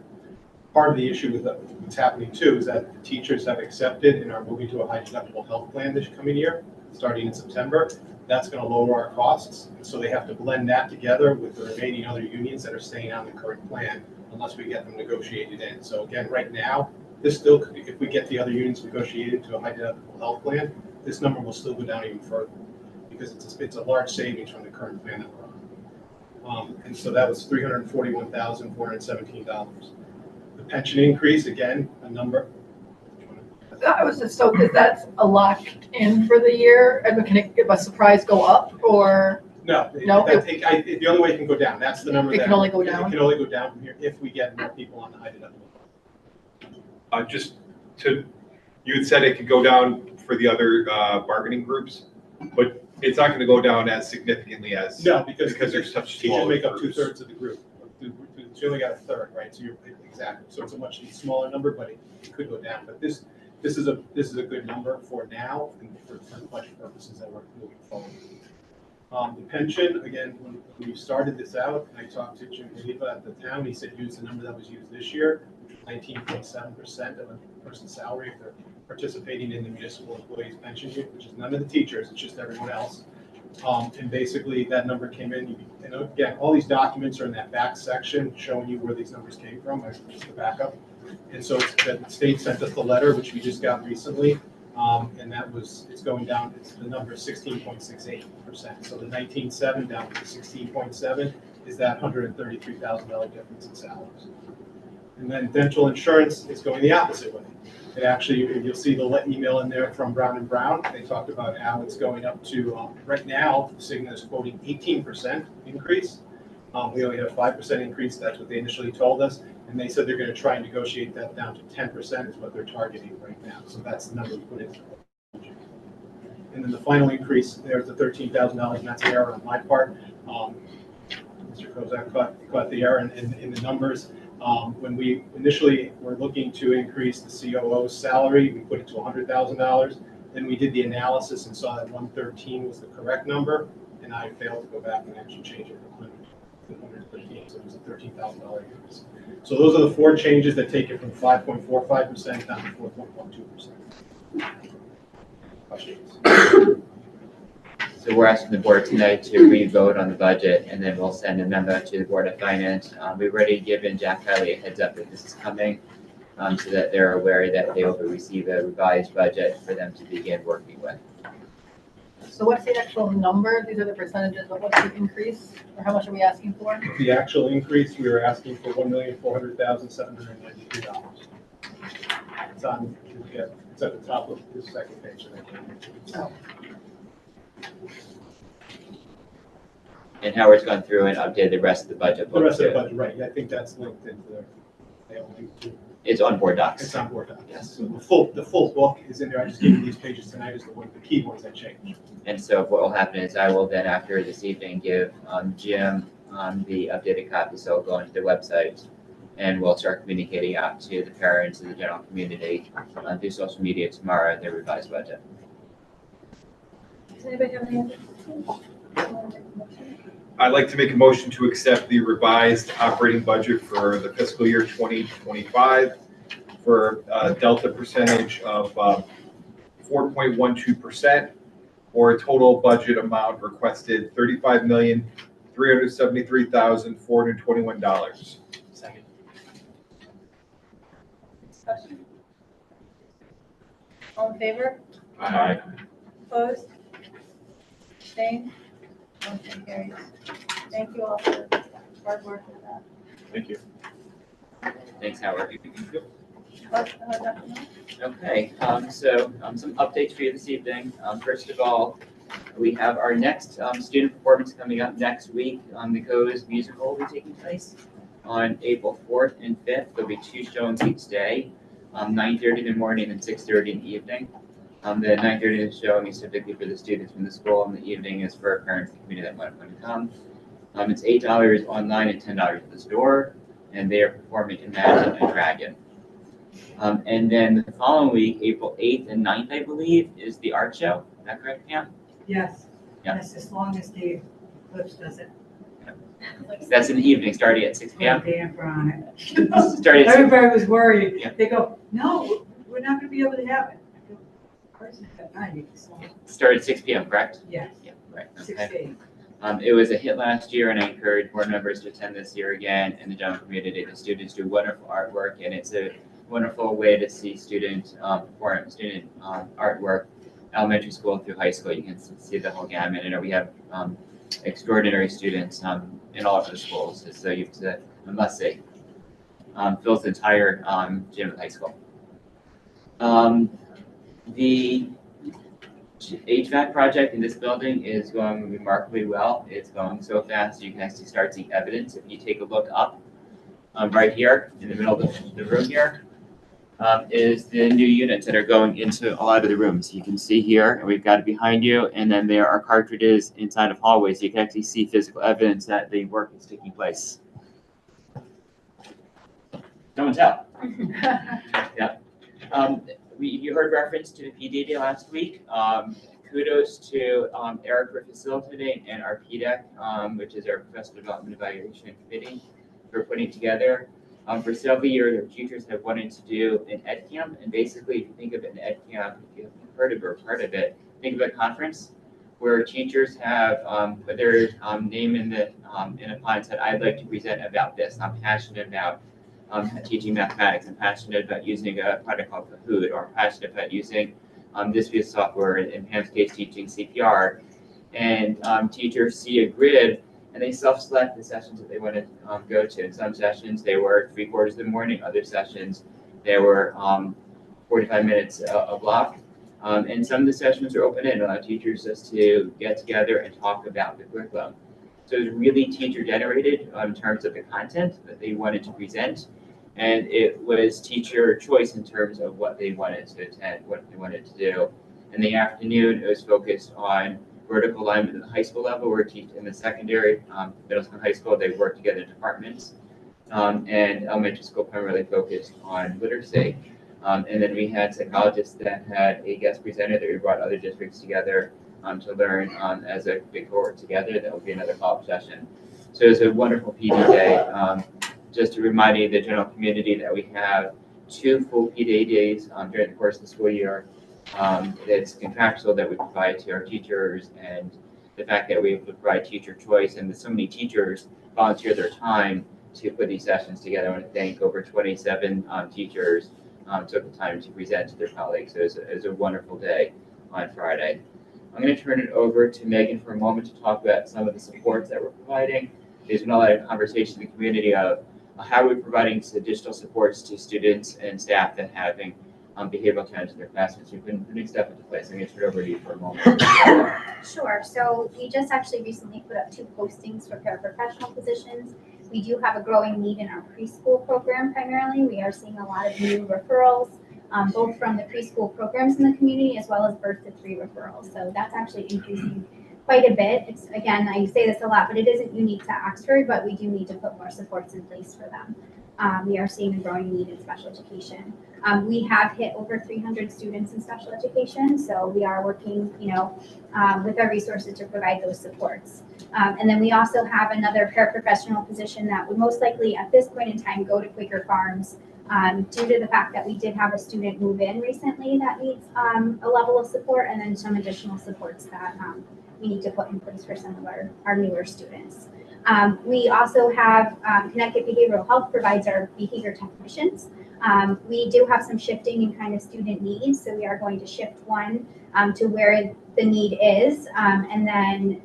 Part of the issue with what's happening too is that the teachers have accepted and are moving to a high deductible health plan this coming year, starting in September. That's going to lower our costs. And so they have to blend that together with the remaining other unions that are staying on the current plan unless we get them negotiated in. So again, right now, this still could be, if we get the other unions negotiated to a high deductible health plan, this number will still go down even further because it's a large savings from the current plan that we're on. And so that was $341,417. The pension increase, again, a number. I was just, so that's a locked in for the year, and can it, if a surprise go up, or? No, No? The only way it can go down, that's the number. It can only go down? It can only go down from here if we get more people on the high deductible. Just you had said it could go down for the other bargaining groups, but it's not gonna go down as significantly as. No, because they're such teachers smaller make up groups. 2/3 of the group. You only got a third, right? So you're, exactly, so it's a much smaller number, but it could go down. But this is a good number for now and for budget purposes that we're moving forward. The pension, again, when we started this out, and I talked to Jim Geneva at the town, he said use the number that was used this year, 19.7% of a person's salary if they're participating in the municipal employees pension, which is none of the teachers, it's just everyone else. And basically that number came in, and again, all these documents are in that back section showing you where these numbers came from, just the backup. And so the state sent us the letter, which we just got recently, and it's going down, the number is 16.68%. So the 19.7 down to the 16.7 is that $133,000 difference in salaries. And then dental insurance is going the opposite way. It actually, you'll see the email in there from Brown & Brown. They talked about how it's going up to, right now, Cigna is quoting 18% increase. We only had a 5% increase. That's what they initially told us. And they said they're going to try and negotiate that down to 10% is what they're targeting right now. So that's the number we put in. And then the final increase, there's the $13,000, and that's an error on my part. Mr. Kozak caught the error in the numbers. When we initially were looking to increase the COO's salary, we put it to $100,000. Then we did the analysis and saw that 113 was the correct number, and I failed to go back and actually change it to 113, so it was a $13,000 increase. So those are the four changes that take it from 5.45% down to 4.12%. Questions? So we're asking the board tonight to re-vote on the budget, and then we'll send a memo to the Board of Finance. We've already given Jack Kelly a heads up that this is coming, so that they're aware that they will receive a revised budget for them to begin working with. So what's the actual number? These are the percentages, but what's the increase? Or how much are we asking for? The actual increase, we were asking for $1,400,793. It's on, yeah, it's at the top of the second page. Oh. And Howard's gone through and updated the rest of the budget book. The rest of the too. budget, right, I think that's linked into there. They have a link to. It's on board docs. It's on board docs. Yes. So the full book is in there. I just gave you these pages tonight as the key ones that changed. And so what will happen is I will then, after this evening, give Jim the updated copy, so it'll go onto the website, and we'll start communicating out to the parents and the general community through social media tomorrow, their revised budget. Does anybody have any other questions? I'd like to make a motion to accept the revised operating budget for the fiscal year 2025 for a delta percentage of 4.12%, or a total budget amount requested $35,373,421. Second. Discussion? All in favor? Aye. Opposed? Abstained? Motion carries. Thank you all for hard work with that. Thank you. Thanks, Howard. Dr. Miller? Okay, so some updates for you this evening. First of all, we have our next student performance coming up next week. The Co's musical will be taking place on April 4th and 5th. There'll be 2 showings each day, 9:30 in the morning and 6:30 in the evening. The 9:30 showing is typically for the students from the school, and the evening is for parents in the community that might want to come. It's $8 online and $10 at the store, and they are performing Imagine a Dragon. And then the following week, April 8th and 9th, I believe, is the art show. Is that correct, Pam? Yes. Yeah. Yes, as long as the Eclipse does it. That's in the evening, starting at 6 p.m. Damper on it. Starting at 6 Everybody was worried. Yeah. They go, no, we're not gonna be able to have it. I go, of course it's at night, so, Start at 6 p.m., correct? yes, Yeah, right. 6 Okay. to 8. It was a hit last year, and I encourage board members to attend this year again. In the general community, the students do wonderful artwork, and it's a wonderful way to see student artwork, elementary school through high school. You can see the whole gamut. And we have extraordinary students in all of the schools. So you have to, I must say, fills the entire gym at high school. The HVAC project in this building is going remarkably well. It's going so fast you can actually start seeing evidence. If you take a look up right here in the middle of the room here, is the new units that are going into a lot of the rooms. You can see here, and we've got it behind you, and then there are cartridges inside of hallways. You can actually see physical evidence that the work is taking place. Don't tell. You heard reference to the PD Day last week. Kudos to Eric for facilitating and our PDEC, which is our Professional Development Evaluation Committee, for putting together. For several years, our teachers have wanted to do an ed camp, and basically, if you think of an ed camp, if you've heard of or part of it, think of a conference where teachers have put their name in a pot and said, "I'd like to present about this. I'm passionate about teaching mathematics. I'm passionate about using a product called Kahoot, or I'm passionate about using this piece of software, in Pam's case, teaching CPR." And teachers see a grid, and they self-select the sessions that they want to go to. In some sessions, they were 3/4 of the morning. Other sessions, they were 45 minutes a block. And some of the sessions are open-ended, allow teachers just to get together and talk about the curriculum. So it was really teacher-generated in terms of the content that they wanted to present. And it was teacher choice in terms of what they wanted to attend, what they wanted to do. In the afternoon, it was focused on vertical alignment at the high school level, where in the secondary, middle school and high school, they work together in departments. And elementary school primarily focused on literacy. And then we had psychologists that had a guest presenter that we brought other districts together to learn as a big cohort together. That will be another follow-up session. So it was a wonderful PD day. Just to remind the general community that we have 2 full PD days during the course of the school year. It's contractual that we provide to our teachers, and the fact that we provide teacher choice, and that so many teachers volunteer their time to put these sessions together. I want to thank over 27 teachers took the time to present to their colleagues. So it was a wonderful day on Friday. I'm going to turn it over to Megan for a moment to talk about some of the supports that we're providing. There's been a lot of conversation in the community of how we're providing additional supports to students and staff that having behavioral challenges in their classrooms. We've been putting stuff into place. I'm going to turn it over to you for a moment. Sure. So we just actually recently put up 2 postings for paraprofessional positions. We do have a growing need in our preschool program primarily. We are seeing a lot of new referrals, both from the preschool programs in the community as well as birth to 3 referrals. So that's actually increasing quite a bit. It's, again, I say this a lot, but it isn't unique to Oxford, but we do need to put more supports in place for them. We are seeing a growing need in special education. We have hit over 300 students in special education, so we are working, with our resources to provide those supports. And then we also have another paraprofessional position that would most likely, at this point in time, go to Quaker Farms, due to the fact that we did have a student move in recently that needs a level of support, and then some additional supports that we need to put in place for some of our newer students. We also have Connecticut Behavioral Health provides our behavior technicians. We do have some shifting in kind of student needs, so we are going to shift one to where the need is, and then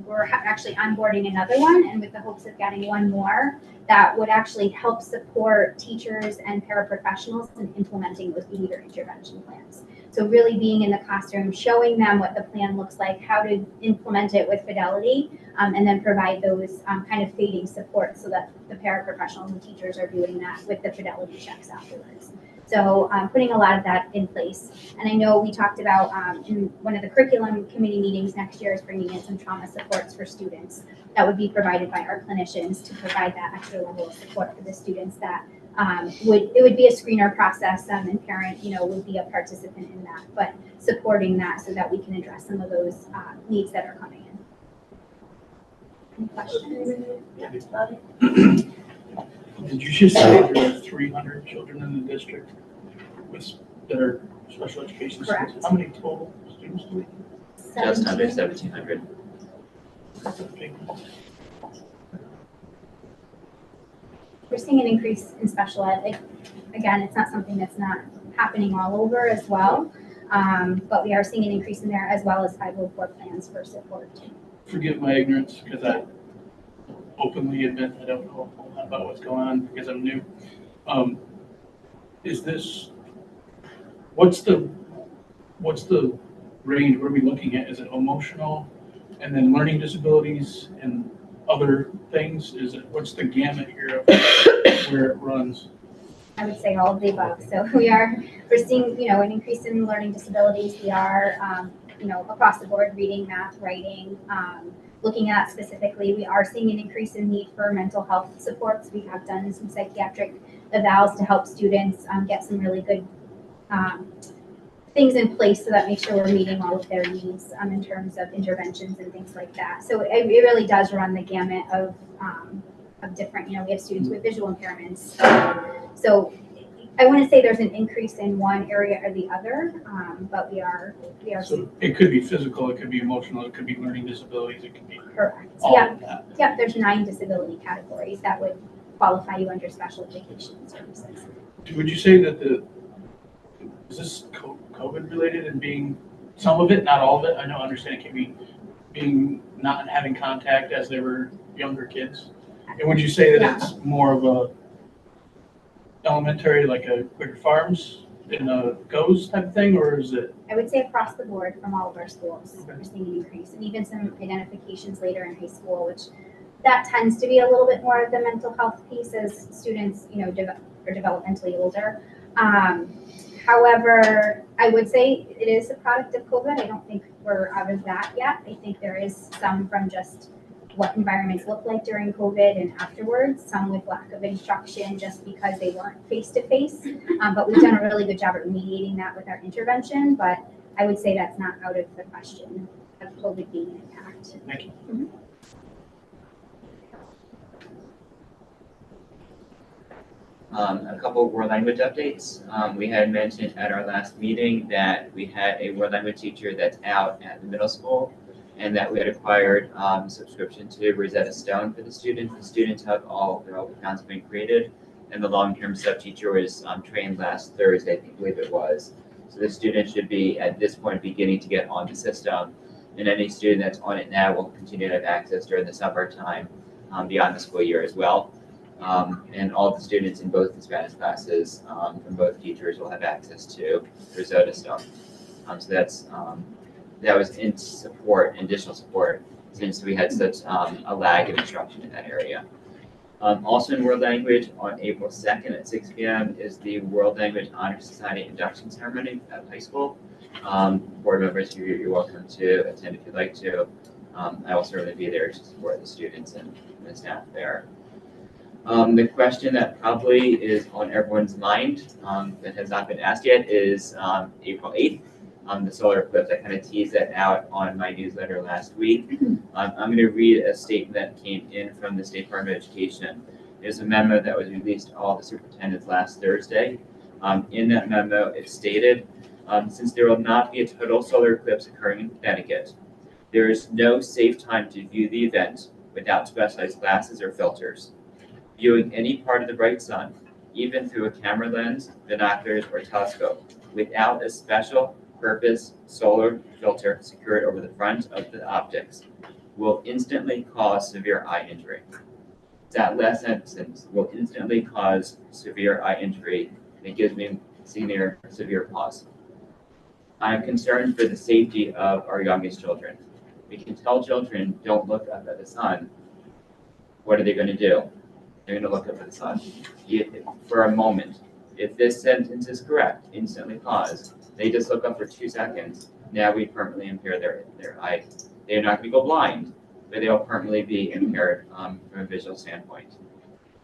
we're actually onboarding another one, and with the hopes of getting one more that would actually help support teachers and paraprofessionals in implementing those behavior intervention plans. So really being in the classroom, showing them what the plan looks like, how to implement it with fidelity, and then provide those kind of fading support so that the paraprofessionals and teachers are doing that with the fidelity checks afterwards. So putting a lot of that in place. And I know we talked about in one of the curriculum committee meetings next year is bringing in some trauma supports for students that would be provided by our clinicians to provide that extra level of support for the students that it would be a screener process, and parent, would be a participant in that, but supporting that so that we can address some of those needs that are coming in. Any questions? Did you just say there are 300 children in the district that are special education Correct. students? How many total students do we have? Just under 1,700. We're seeing an increase in special ed. Again, it's not something that's not happening all over as well, but we are seeing an increase in there as well as 504 plans for support. Forgive my ignorance because I openly admit I don't know a whole lot about what's going on because I'm new. What's the range? What are we looking at? Is it emotional and then learning disabilities and other things? What's the gamut here of where it runs? I would say all of the above. So we're seeing, an increase in learning disabilities. We are, across the board, reading, math, writing, looking at specifically, we are seeing an increase in need for mental health supports. We have done some psychiatric evals to help students get some really good things in place so that make sure we're meeting all of their needs in terms of interventions and things like that. So it really does run the gamut of different, we have students with visual impairments. So I want to say there's an increase in one area or the other, but we are. So it could be physical, it could be emotional, it could be learning disabilities, it could be Correct. all of that. Yeah, there's 9 disability categories that would qualify you under special education services. Would you say that is this COVID related and being, some of it, not all of it? I understand it can be being not having contact as they were younger kids. And would you say that it's more of a elementary, like a Quaker Farms in a GOES type of thing, or is it? I would say across the board from all of our schools, we're seeing an increase, and even some identifications later in high school, which that tends to be a little bit more of the mental health piece as students, are developmentally older. However, I would say it is a product of COVID. I don't think we're out of that yet. I think there is some from just what environments look like during COVID and afterwards, some with lack of instruction just because they weren't face-to-face. But we've done a really good job at remediating that with our intervention, but I would say that's not out of the question of COVID being an impact. Thank you. Mm-hmm. A couple of world language updates. We had mentioned at our last meeting that we had a world language teacher that's out at the middle school, and that we had acquired subscription to Rosetta Stone for the students. The students have all their own accounts been created, and the long-term sub teacher was trained last Thursday, I believe it was. So the student should be at this point beginning to get on the system, and any student that's on it now will continue to have access during the summertime beyond the school year as well. And all the students in both the Spanish classes from both teachers will have access to Rosetta Stone. So that was in support, additional support, since we had such a lag in instruction in that area. Also in world language, on April 2nd at 6 p.m. is the World Language Honor Society induction ceremony at high school. Board members, you're welcome to attend if you'd like to. I will certainly be there to support the students and the staff there. The question that probably is on everyone's mind that has not been asked yet is April 8th, the solar eclipse. I kind of teased that out on my newsletter last week. I'm going to read a statement that came in from the State Department of Education. There's a memo that was released to all the superintendents last Thursday. In that memo, it stated, since there will not be a total solar eclipse occurring in Connecticut, there is no safe time to view the event without specialized glasses or filters. Viewing any part of the bright sun, even through a camera lens, binoculars, or telescope, without a special purpose solar filter secured over the front of the optics, will instantly cause severe eye injury. That last sentence will instantly cause severe eye injury. It gives me severe pause. I am concerned for the safety of our youngest children. We can tell children, don't look up at the sun. What are they going to do? They're going to look up at the sun for a moment. If this sentence is correct, instantly pause. They just look up for 2 seconds. Now we permanently impair their eye. They're not going to go blind, but they'll permanently be impaired from a visual standpoint.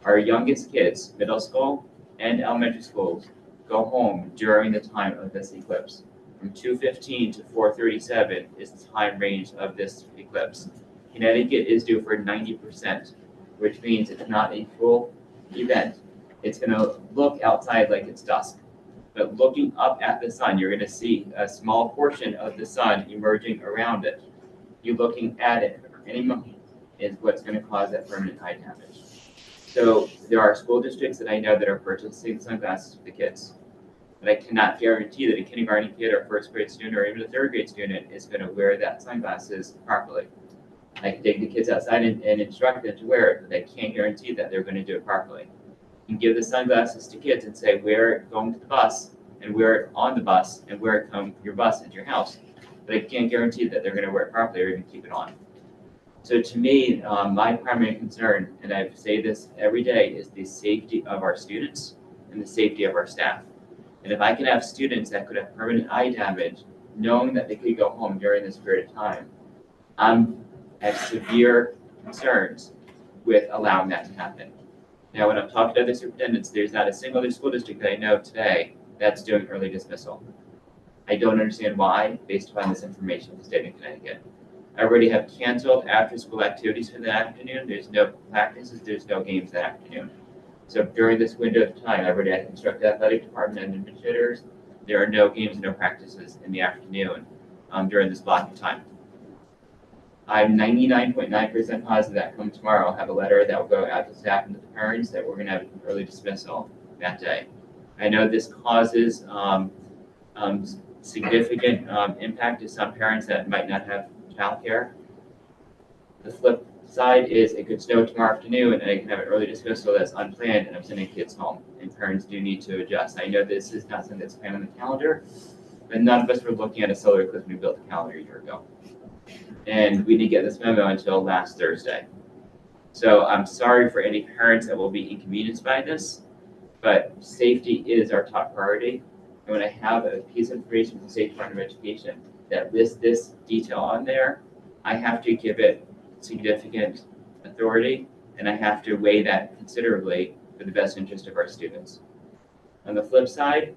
Our youngest kids, middle school and elementary schools, go home during the time of this eclipse. From 2:15 to 4:37 is the time range of this eclipse. Connecticut is due for 90%, which means it's not a full event. It's going to look outside like it's dusk. But looking up at the sun, you're going to see a small portion of the sun emerging around it. You looking at it any moment is what's going to cause that permanent eye damage. So there are school districts that I know that are purchasing sunglasses for the kids. But I cannot guarantee that a kindergarten kid or first grade student or even a third grade student is going to wear that sunglasses properly. I can take the kids outside and instruct them to wear it, but I can't guarantee that they're going to do it properly. You can give the sunglasses to kids and say, wear it going to the bus, and wear it on the bus, and wear it from your bus into your house. But I can't guarantee that they're going to wear it properly or even keep it on. So to me, my primary concern, and I say this every day, is the safety of our students and the safety of our staff. And if I can have students that could have permanent eye damage, knowing that they could go home during this period of time, I have severe concerns with allowing that to happen. Now, when I'm talking to other superintendents, there's not a single other school district that I know today that's doing early dismissal. I don't understand why, based upon this information from the state of Connecticut. I already have canceled after-school activities for the afternoon. There's no practices, there's no games that afternoon. So during this window of time, I've already had to instruct the athletic department and administrators. There are no games and no practices in the afternoon during this block of time. I'm 99.9% positive that come tomorrow, I'll have a letter that will go out to staff and to the parents that we're going to have an early dismissal that day. I know this causes significant impact to some parents that might not have childcare. The flip side is it could snow tomorrow afternoon and I can have an early dismissal that's unplanned and I'm sending kids home, and parents do need to adjust. I know this is not something that's planned on the calendar, but none of us were looking at a solar eclipse when we built the calendar a year ago. And we didn't get this memo until last Thursday. So I'm sorry for any parents that will be inconvenienced by this, but safety is our top priority. And when I have a piece of information from the State Department of Education that lists this detail on there, I have to give it significant authority, and I have to weigh that considerably for the best interest of our students. On the flip side,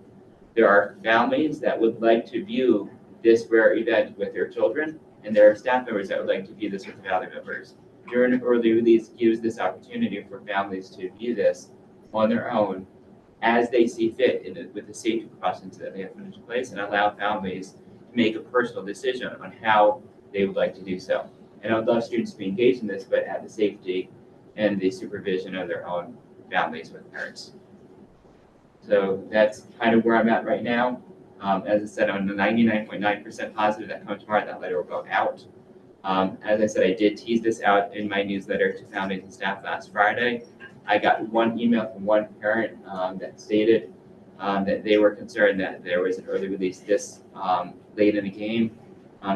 there are families that would like to view this rare event with their children, and there are staff members that would like to view this with family members. During an early release gives this opportunity for families to view this on their own as they see fit with the safety precautions that they have put into place, and allow families to make a personal decision on how they would like to do so. And I would love students to be engaged in this, but at the safety and the supervision of their own families with parents. So that's kind of where I'm at right now. As I said, I'm 99.9% positive that come tomorrow, that letter will go out. As I said, I did tease this out in my newsletter to families and staff last Friday. I got one email from one parent that stated that they were concerned that there was an early release this late in the game.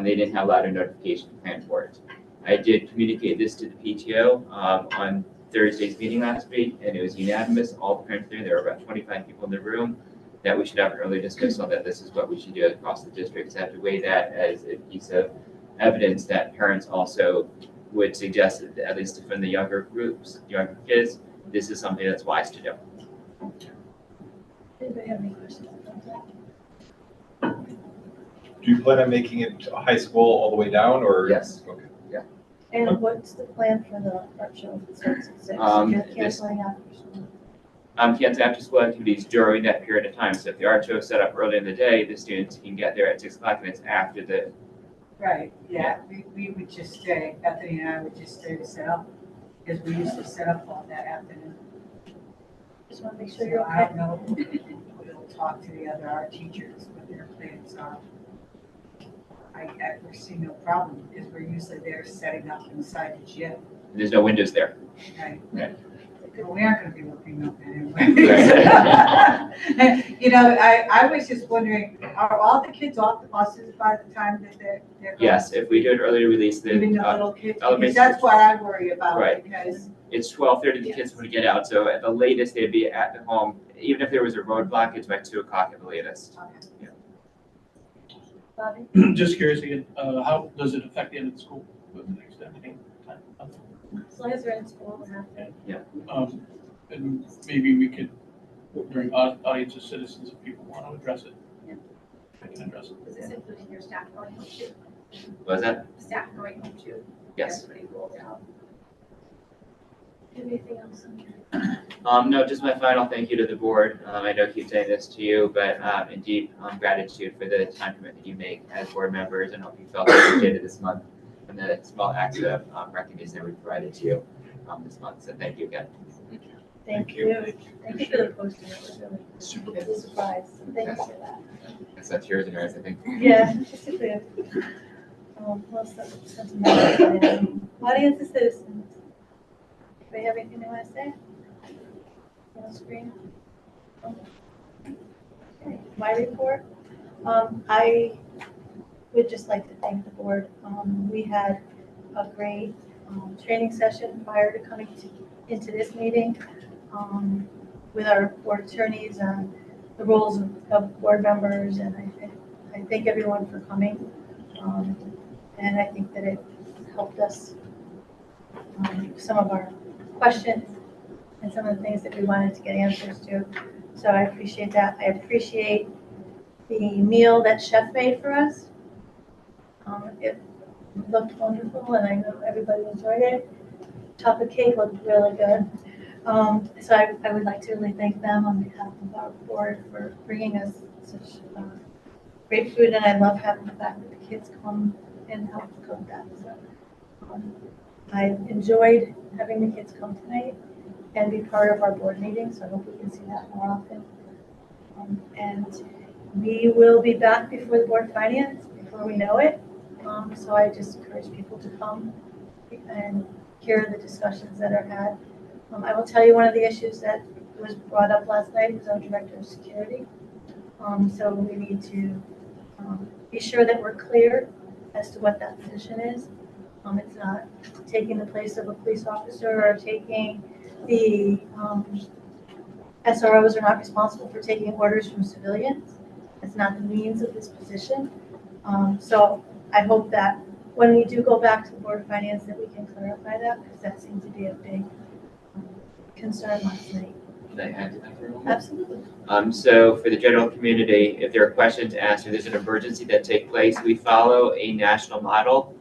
They didn't have a louder notification plan for it. I did communicate this to the PTO on Thursday's meeting last week, and it was unanimous. All the parents there were about 25 people in the room, that we should have an early dismissal, that this is what we should do across the district. So I have to weigh that as a piece of evidence that parents also would suggest, that, at least from the younger groups, younger kids, this is something that's wise to do. Anybody have any questions about that? Do you plan on making it to high school all the way down, or? Yes. Okay. And what's the plan for the art show? It starts at 6. You're canceling after school. Cancel after school activities during that period of time. So if the art show is set up early in the day, the students can get there at 6 o'clock, and it's after the. Right, yeah, we would just stay, Bethany and I would just stay to set up, because we used to set up all that afternoon. Just want to make sure So you're I okay. don't know, we'll talk to the other art teachers, what their plans are. I foresee no problem, because we're usually there setting up inside the gym, There's no windows there. right? Right. Well, we aren't gonna be looking up anyway. You know, I was just wondering, are all the kids off the buses by the time that they're going? Yes, if we do an early release, then Even the little kids, elementary because that's what I worry about, Right. because, it's 12:30. The kids would get out. So at the latest, they'd be at the home. Even if there was a roadblock, it's by 2 o'clock at the latest. Bobby? Just curious again, how does it affect the end of the school with the extended time? As long as they're in school, we're happy. And maybe we could, during audience of citizens, if people want to address it. Yeah. I can address it. Is this including your staff going home too? Was that? Staff going home too? Yes. Everybody rolled out. Anything else on here? No, just my final thank you to the board. I know I keep saying this to you, but in deep gratitude for the time commitment you make as board members, and hope you felt appreciated this month and the small acts of recognition that we provided to you this month. So thank you again. Thank you. Thank you for the posting. It was really Super a surprise. Thank you for that. Guess that's yours and yours, I think. Yeah, just a bit. Plus sentimental. Audience of citizens. Do you have anything they want to say? On the screen? Okay, my report. I would just like to thank the board. We had a great training session prior to coming into this meeting. with our board attorneys on the roles of board members, and I thank everyone for coming. And I think that it helped us some of our questions and some of the things that we wanted to get answers to. So I appreciate that. I appreciate the meal that Chef made for us. It looked wonderful, and I know everybody enjoyed it. Chocolate cake looked really good. So I would like to really thank them on behalf of our board for bringing us such great food, and I love having the fact that the kids come and help cook that. So I enjoyed having the kids come tonight and be part of our board meeting, so I hope we can see that more often. And we will be back before the board of finance before we know it. So I just encourage people to come and hear the discussions that are had. I will tell you one of the issues that was brought up last night was our director of security. So we need to be sure that we're clear as to what that position is. It's not taking the place of a police officer or taking the SROs are not responsible for taking orders from civilians. It's not the means of this position. So I hope that when we do go back to the Board of Finance that we can clarify that, because that seemed to be a big concern last night. Can I add to that for a moment? Absolutely. So for the general community, if there are questions asked or there's an emergency that takes place, we follow a national model,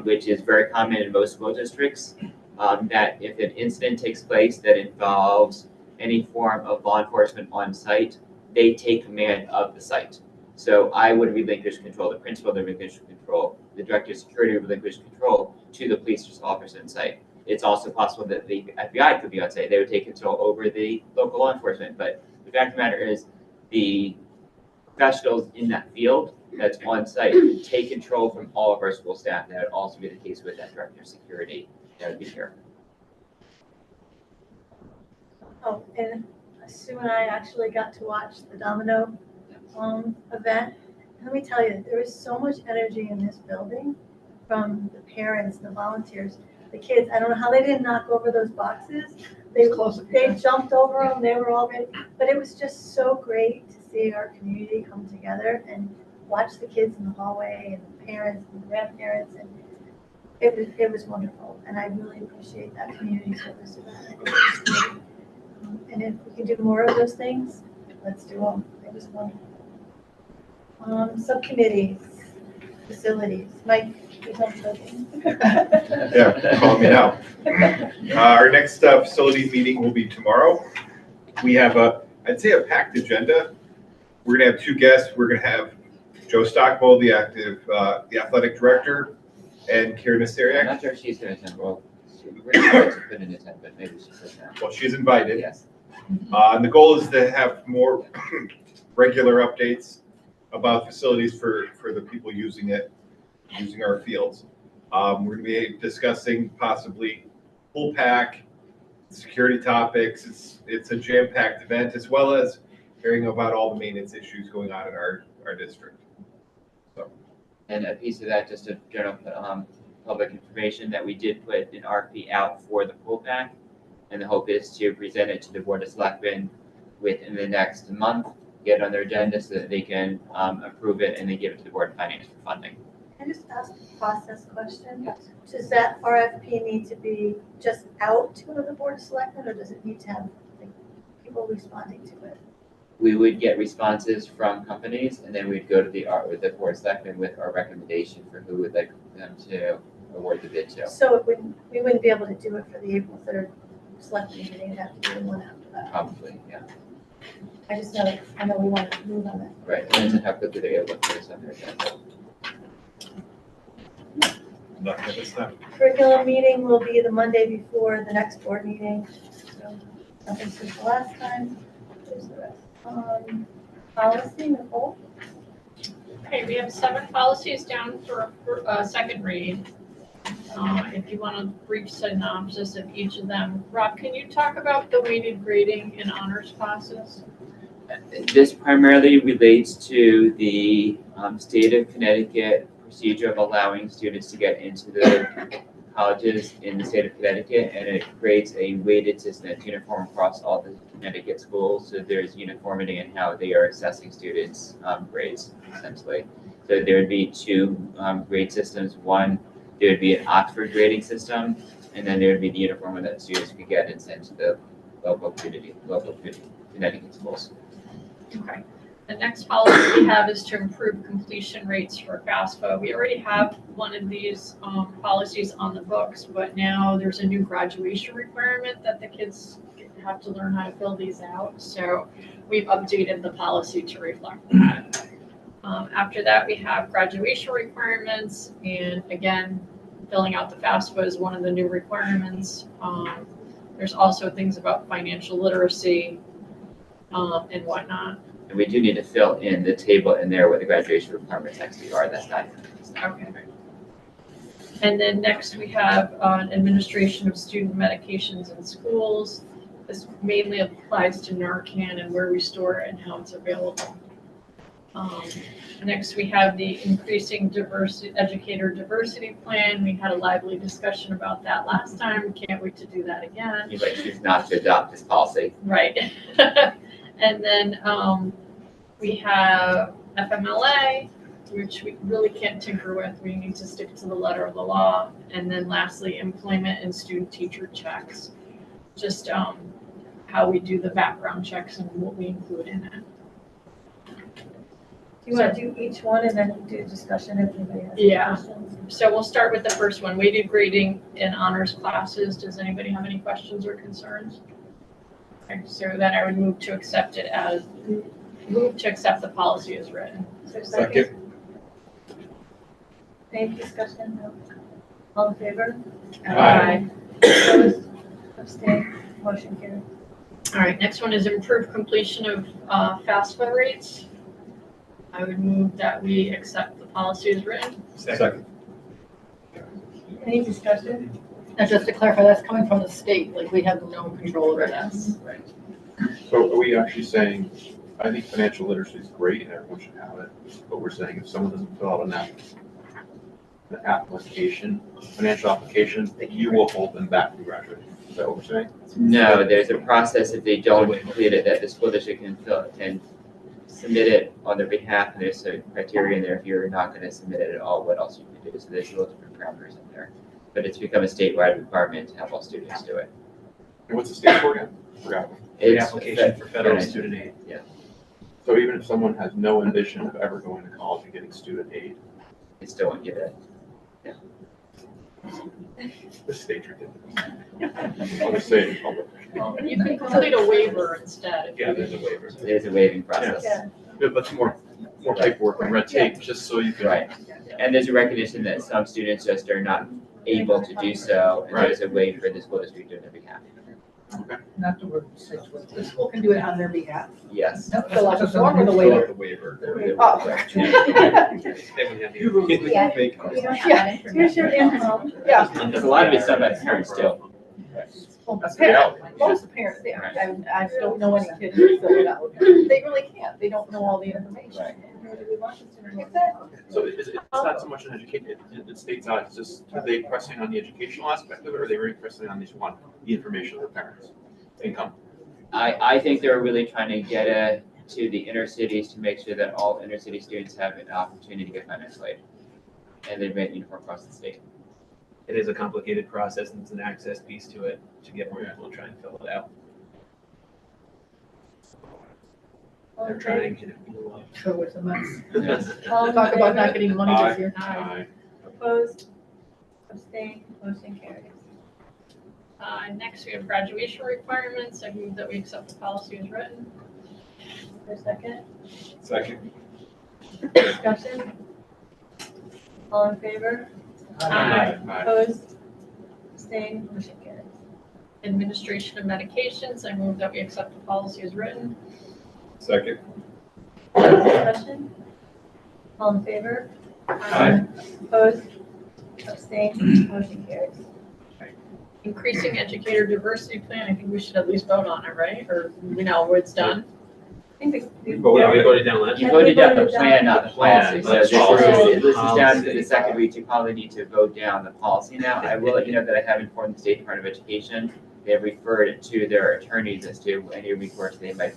which is very common in most school districts, that if an incident takes place that involves any form of law enforcement on site, they take command of the site. So I would relinquish control, the principal would relinquish control, the director of security would relinquish control to the police officer on site. It's also possible that the FBI could be on site. They would take control over the local law enforcement. But the fact of the matter is the professionals in that field that's on site take control from all of our school staff. That would also be the case with that director of security that would be here. Oh, and Sue and I actually got to watch the Domino event. Let me tell you, there was so much energy in this building from the parents, the volunteers, the kids. I don't know how they didn't knock over those boxes. They jumped over them. They were all ready. But it was just so great to see our community come together and watch the kids in the hallway and the parents and the grandparents, and it was wonderful. And I really appreciate that community service event. And if we can do more of those things, let's do them. It was wonderful. Subcommittees, facilities. Mike, you're done talking. Yeah, call me now. Our next facility meeting will be tomorrow. We have I'd say a packed agenda. We're gonna have two guests. We're gonna have Joe Stockbold, the athletic director, and Karen I'm Nasariak. not sure if she's going to attend. Well, we're going to put in attend, but maybe she says that. Well, she's invited. Yes. And the goal is to have more regular updates about facilities for the people using our fields. We're going to be discussing possibly pool pack, security topics. It's a jam-packed event, as well as hearing about all the maintenance issues going on in our district. So. And a piece of that, just a general public information, that we did put an RFP out for the pool pack, and the hope is to present it to the Board of Selectmen within the next month, get it on their agenda so that they can approve it and then give it to the Board of Finance for funding. Can I just ask a process question? Yes. Does that RFP need to be just out to the Board of Selectmen, or does it need to have like, people responding to it? We would get responses from companies, and then we'd go to the Board of Selectmen with our recommendation for who would like them to award the bid to. So we wouldn't be able to do it for the April 3rd Selectmen meeting. It'd have to be the one after that. Probably, yeah. I know we want to move on it. Right, and then how quickly they get looked at this on their agenda. Curriculum meeting will be the Monday before the next board meeting. So nothing since the last time. There's the rest. Policy, Nicole? Okay, we have 7 policies down for second read. If you want a brief synopsis of each of them. Rob, can you talk about the weighted grading in honors classes? This primarily relates to the state of Connecticut procedure of allowing students to get into the colleges in the state of Connecticut, and it creates a weighted system that's uniform across all the Connecticut schools. So there's uniformity in how they are assessing students' grades, essentially. So there would be two grade systems. One, there would be an Oxford grading system, and then there would be the uniform one that students could get and send to the local Connecticut schools. Okay. The next policy we have is to improve completion rates for FAFSA. We already have one of these policies on the books, but now there's a new graduation requirement that the kids have to learn how to fill these out. So we've updated the policy to reflect that. After that, we have graduation requirements, and again, filling out the FAFSA is one of the new requirements. There's also things about financial literacy and whatnot. And we do need to fill in the table in there where the graduation requirements actually are. That's not. Okay. And then next we have administration of student medications in schools. This mainly applies to Narcan and where we store it and how it's available. Next we have the increasing educator diversity plan. We had a lively discussion about that last time. Can't wait to do that again. You might choose not to adopt this policy. Right. And then we have FMLA, which we really can't tinker with. We need to stick to the letter of the law. And then lastly, employment and student teacher checks. Just how we do the background checks and what we include in it. Do you want to do each one and then do discussion if anybody has Yeah. questions? So we'll start with the first one, weighted grading in honors classes. Does anybody have any questions or concerns? Okay, so then I would move to accept the policy as written. Is there a second? Any discussion? No? All in favor? Aye. Opposed? Abstained? Motion carried. All right, next one is improved completion of FAFSA rates. I would move that we accept the policy as written. Second. Any discussion? And just to clarify, that's coming from the state, like we have no control over that. Right. So are we actually saying, I think financial literacy is great and everyone should have it, but we're saying if someone doesn't fill out an application, financial application, you will hold them back from graduating. Is that what we're saying? No, there's a process if they don't complete it that the school district can submit it on their behalf, and there's a criteria in there if you're not going to submit it at all, what else you can do. So there's little different parameters in there. But it's become a statewide requirement to have all students do it. And what's the state for again? Forgot. It's application for federal student aid. Yeah. So even if someone has no ambition of ever going to college and getting student aid, they still won't get it. the state's ridiculous. I'll just say it in public. You can complete a waiver instead. Yeah, there's a waiver. There's a waiving process. Yeah, but more paperwork and red tape, just so you can. Right. And there's a recognition that some students just are not able to do so, and there's a way for the school district to do it on their behalf. Not the word the school can do it on their behalf. Yes. No, fill out the form or the waiver? waiver. Oh. You get the Yeah. fake. We don't have that information. Here's your info. Yeah. Because a lot of it's done by parents too. Well, most of the parents, they are. I don't know any kids who fill it out. They really can't. They don't know all the information. Exactly. So it's not so much an education, it states out, it's just, are they pressing on the educational aspect of it, or are they really pressing on the information of their parents' income? I think they're really trying to get to the inner cities to make sure that all inner city students have an opportunity to get financial aid. And they've made it uniform across the state. It is a complicated process and it's an access piece to it to get more people to try and fill it out. They're trying to blow up. So it's a mess. Yes. All in Talk about not favor? getting money this year. Aye. Opposed? Abstained? Motion carries. Next, we have graduation requirements. I move that we accept the policy as written. For a second? Second. Discussion? All in favor? Aye. Opposed? Abstained? Motion carries. Administration of medications. I move that we accept the policy as written. Second. Discussion? All in favor? Aye. Opposed? Abstained? Motion carries. Increasing educator diversity plan. I think we should at least vote on it, right? Or we know it's done. think We voted. We voted down last You year. voted down the voted down. plan, not the policy, Plan, so but this policy. is down to the Policy. second read, you probably need to vote down the policy now. I will let you know that I have informed the State Department of Education. They have referred it to their attorneys as to any recourse they might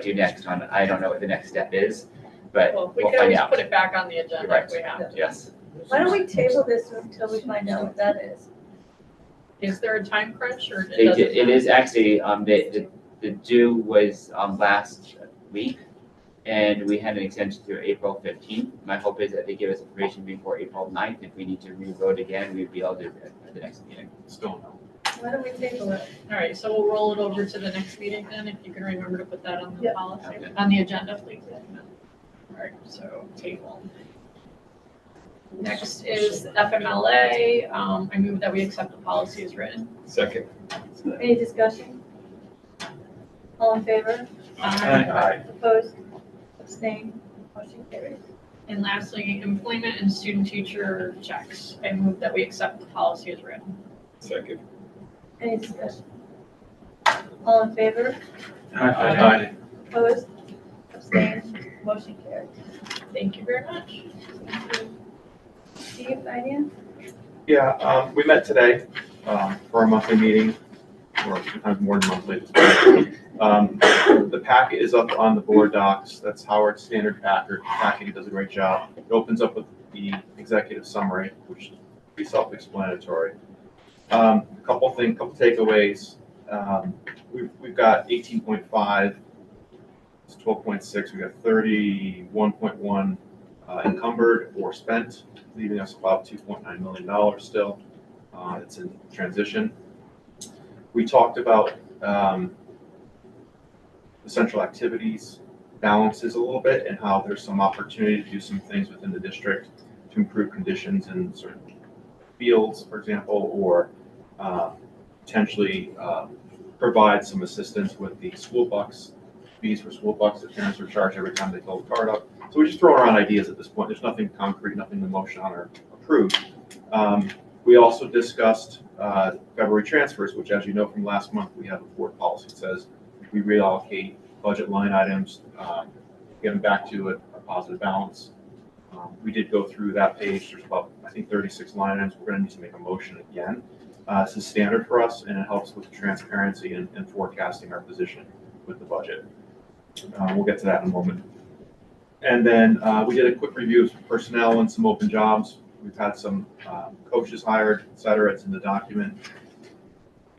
do next on, I don't know what the next step is, but Well, we we'll can find always out. put it back on the agenda You're if we have to. Yes. Why don't we table this until we find out what that is? Is there a time crunch or? They did, it is actually, the due was, last week, and we had an extension through April 15th. My hope is that they give us information before April 9th. If we need to re-vote again, we'd be able to do it at the next meeting. Still no. Why don't we table it? All right, so we'll roll it over to the next meeting then, if you can remember to put that on the Yep. policy, Okay. on the agenda, please. All right, so table. Next is FMLA. I move that we accept the policy as written. Second. Any discussion? All in favor? Aye. Opposed? Abstained? Motion carries. And lastly, employment and student teacher checks. I move that we accept the policy as written. Second. Any discussion? All in favor? Aye. Opposed? Abstained? Motion carries. Thank you very much. Steve, Diane? Yeah, we met today for our monthly meeting, or sometimes more than monthly. The packet is up on the board docs. That's Howard's standard packet. He does a great job. It opens up with the executive summary, which is pretty self-explanatory. Couple takeaways. We've got 18.5. It's 12.6. We got 31.1 encumbered or spent, leaving us about $2.9 million still. It's in transition. We talked about essential activities balances a little bit and how there's some opportunity to do some things within the district to improve conditions in certain fields, for example, or potentially provide some assistance with the school bucks, fees for school bucks that parents are charged every time they fill the card up. So we're just throwing around ideas at this point. There's nothing concrete, nothing to motion on or approved. We also discussed February transfers, which, as you know from last month, we have a board policy that says we reallocate budget line items, get them back to a positive balance. We did go through that page. There's about, I think, 36 line items. We're going to need to make a motion again. This is standard for us, and it helps with transparency and forecasting our position with the budget. We'll get to that in a moment. And then we did a quick review of personnel and some open jobs. We've had some coaches hired, et cetera. It's in the document.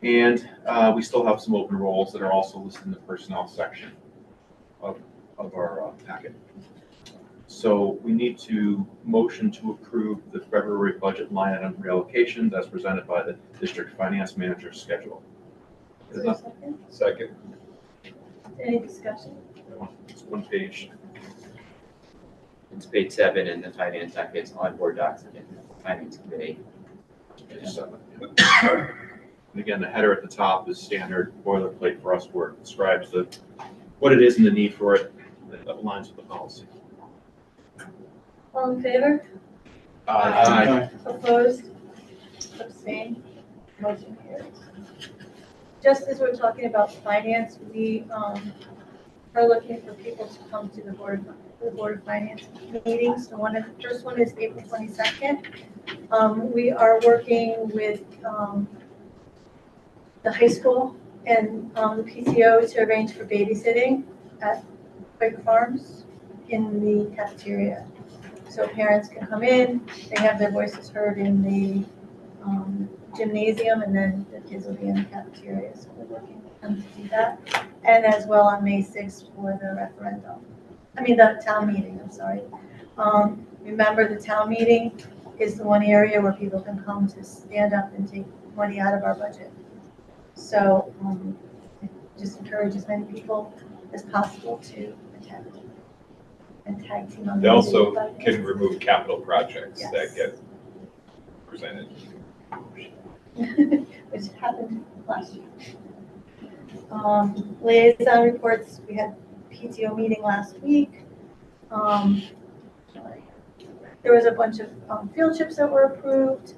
And we still have some open roles that are also listed in the personnel section of our packet. So we need to motion to approve the February budget line item reallocations as presented by the district finance manager schedule. Is there a second? Second. Any discussion? It's one page. It's page 7 in the finance packets on board docs and the finance committee. And again, the header at the top is standard boilerplate for us where it describes what it is and the need for it that aligns with the policy. All in favor? Aye. Opposed? Abstained? Motion carries. Just as we're talking about finance, we are looking for people to come to the Board of Finance meetings. So the first one is April 22nd. We are working with the high school and the PTO to arrange for babysitting at Quaker Farms in the cafeteria. So parents can come in, they have their voices heard in the gymnasium, and then the kids will be in the cafeteria. So we're working with them to do that. And as well on May 6th for the referendum. The town meeting, I'm sorry. Remember, the town meeting is the one area where people can come to stand up and take money out of our budget. So just encourage as many people as possible to attend and tag team on. They also can remove capital projects Yes. that get presented. Which happened last year. Liaison reports, we had PTO meeting last week. There was a bunch of field trips that were approved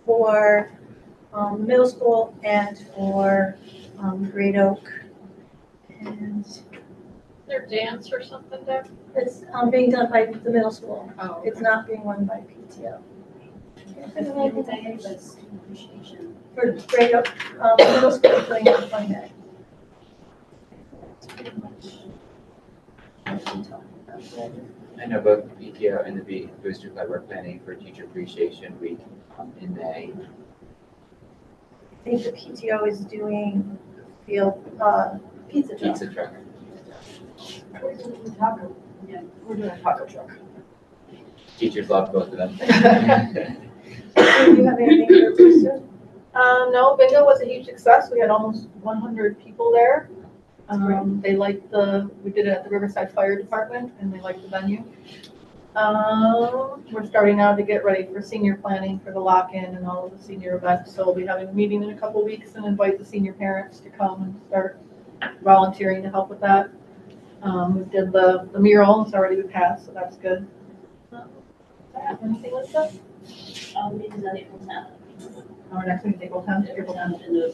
for middle school and for Great Oak And Their dance or something, Deb? it's being done by the middle school. Oh. It's not being run by PTO. That's the other day, but student appreciation. For grade up, middle school doing it on Monday. That's pretty much what we talked about. I know both the PTO and the Booster Club are planning for Teacher Appreciation Week in May. I think the PTO is doing field, pizza truck. Pizza truck. We're doing taco. Yeah, we're doing a taco truck. Teachers love both of them. Do you have anything for Booster? No, bingo was a huge success. We had almost 100 people there. They liked we did it at the Riverside Fire Department and they liked the venue. We're starting now to get ready for senior planning for the lock-in and all of the senior events. So we'll be having a meeting in a couple weeks and invite the senior parents to come and start volunteering to help with that. We did the mural, it's already been passed, so that's good. Anything like that? Meetings on April 10th. Our next meeting, April 10th. April 10th, and the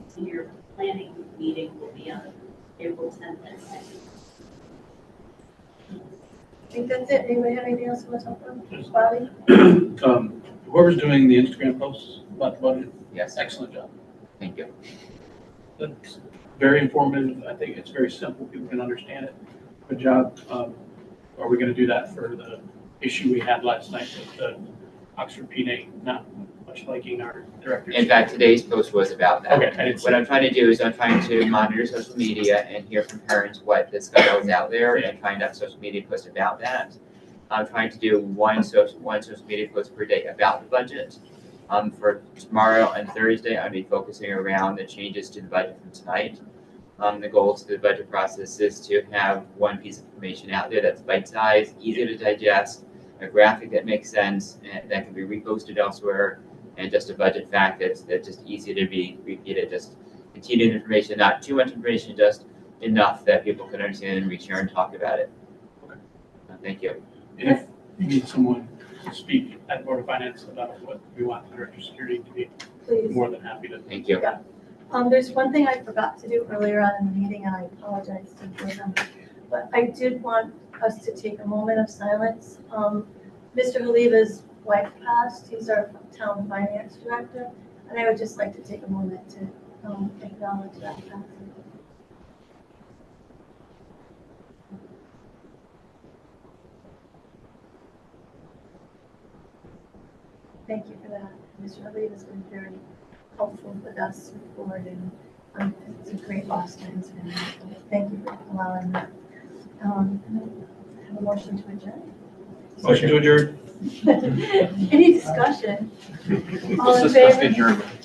senior planning meeting will be on April 10th at 6. I think that's it. Anybody have anything else you want to talk about? Bobby? Whoever's doing the Instagram posts about the budget, Yes, excellent job. thank you. That's very informative. I think it's very simple. People can understand it. Good job. Are we going to do that for the issue we had last night with the Oxford PNA not much liking our director? In fact, today's post was about that. Okay, I didn't see What it. I'm trying to do is I'm trying to monitor social media and hear from parents what discussion is out there and trying to have social media posts about that. I'm trying to do one social media post per day about the budget. For tomorrow and Thursday, I'll be focusing around the changes to the budget from tonight. The goals of the budget process is to have one piece of information out there that's bite-sized, easy to digest, a graphic that makes sense, and that can be reposted elsewhere, and just a budget fact that's just easy to be repeated, just continued information, not too much information, just enough that people can understand and reshare and talk about it. Thank you. And if you need someone to speak at Board of Finance about what we want the Director of Security to be, Please. more than happy to. Thank you. Yeah. There's one thing I forgot to do earlier on in the meeting, and I apologize to board members, but I did want us to take a moment of silence. Mr. Haliva's wife passed. He's our town finance director, and I would just like to take a moment to acknowledge that passing. Thank you for that. Mr. Haliva's been very helpful with us with the board, and it's a great loss to his family. So thank you for allowing that. Have a motion to adjourn. Motion to adjourn. Any discussion? All in favor?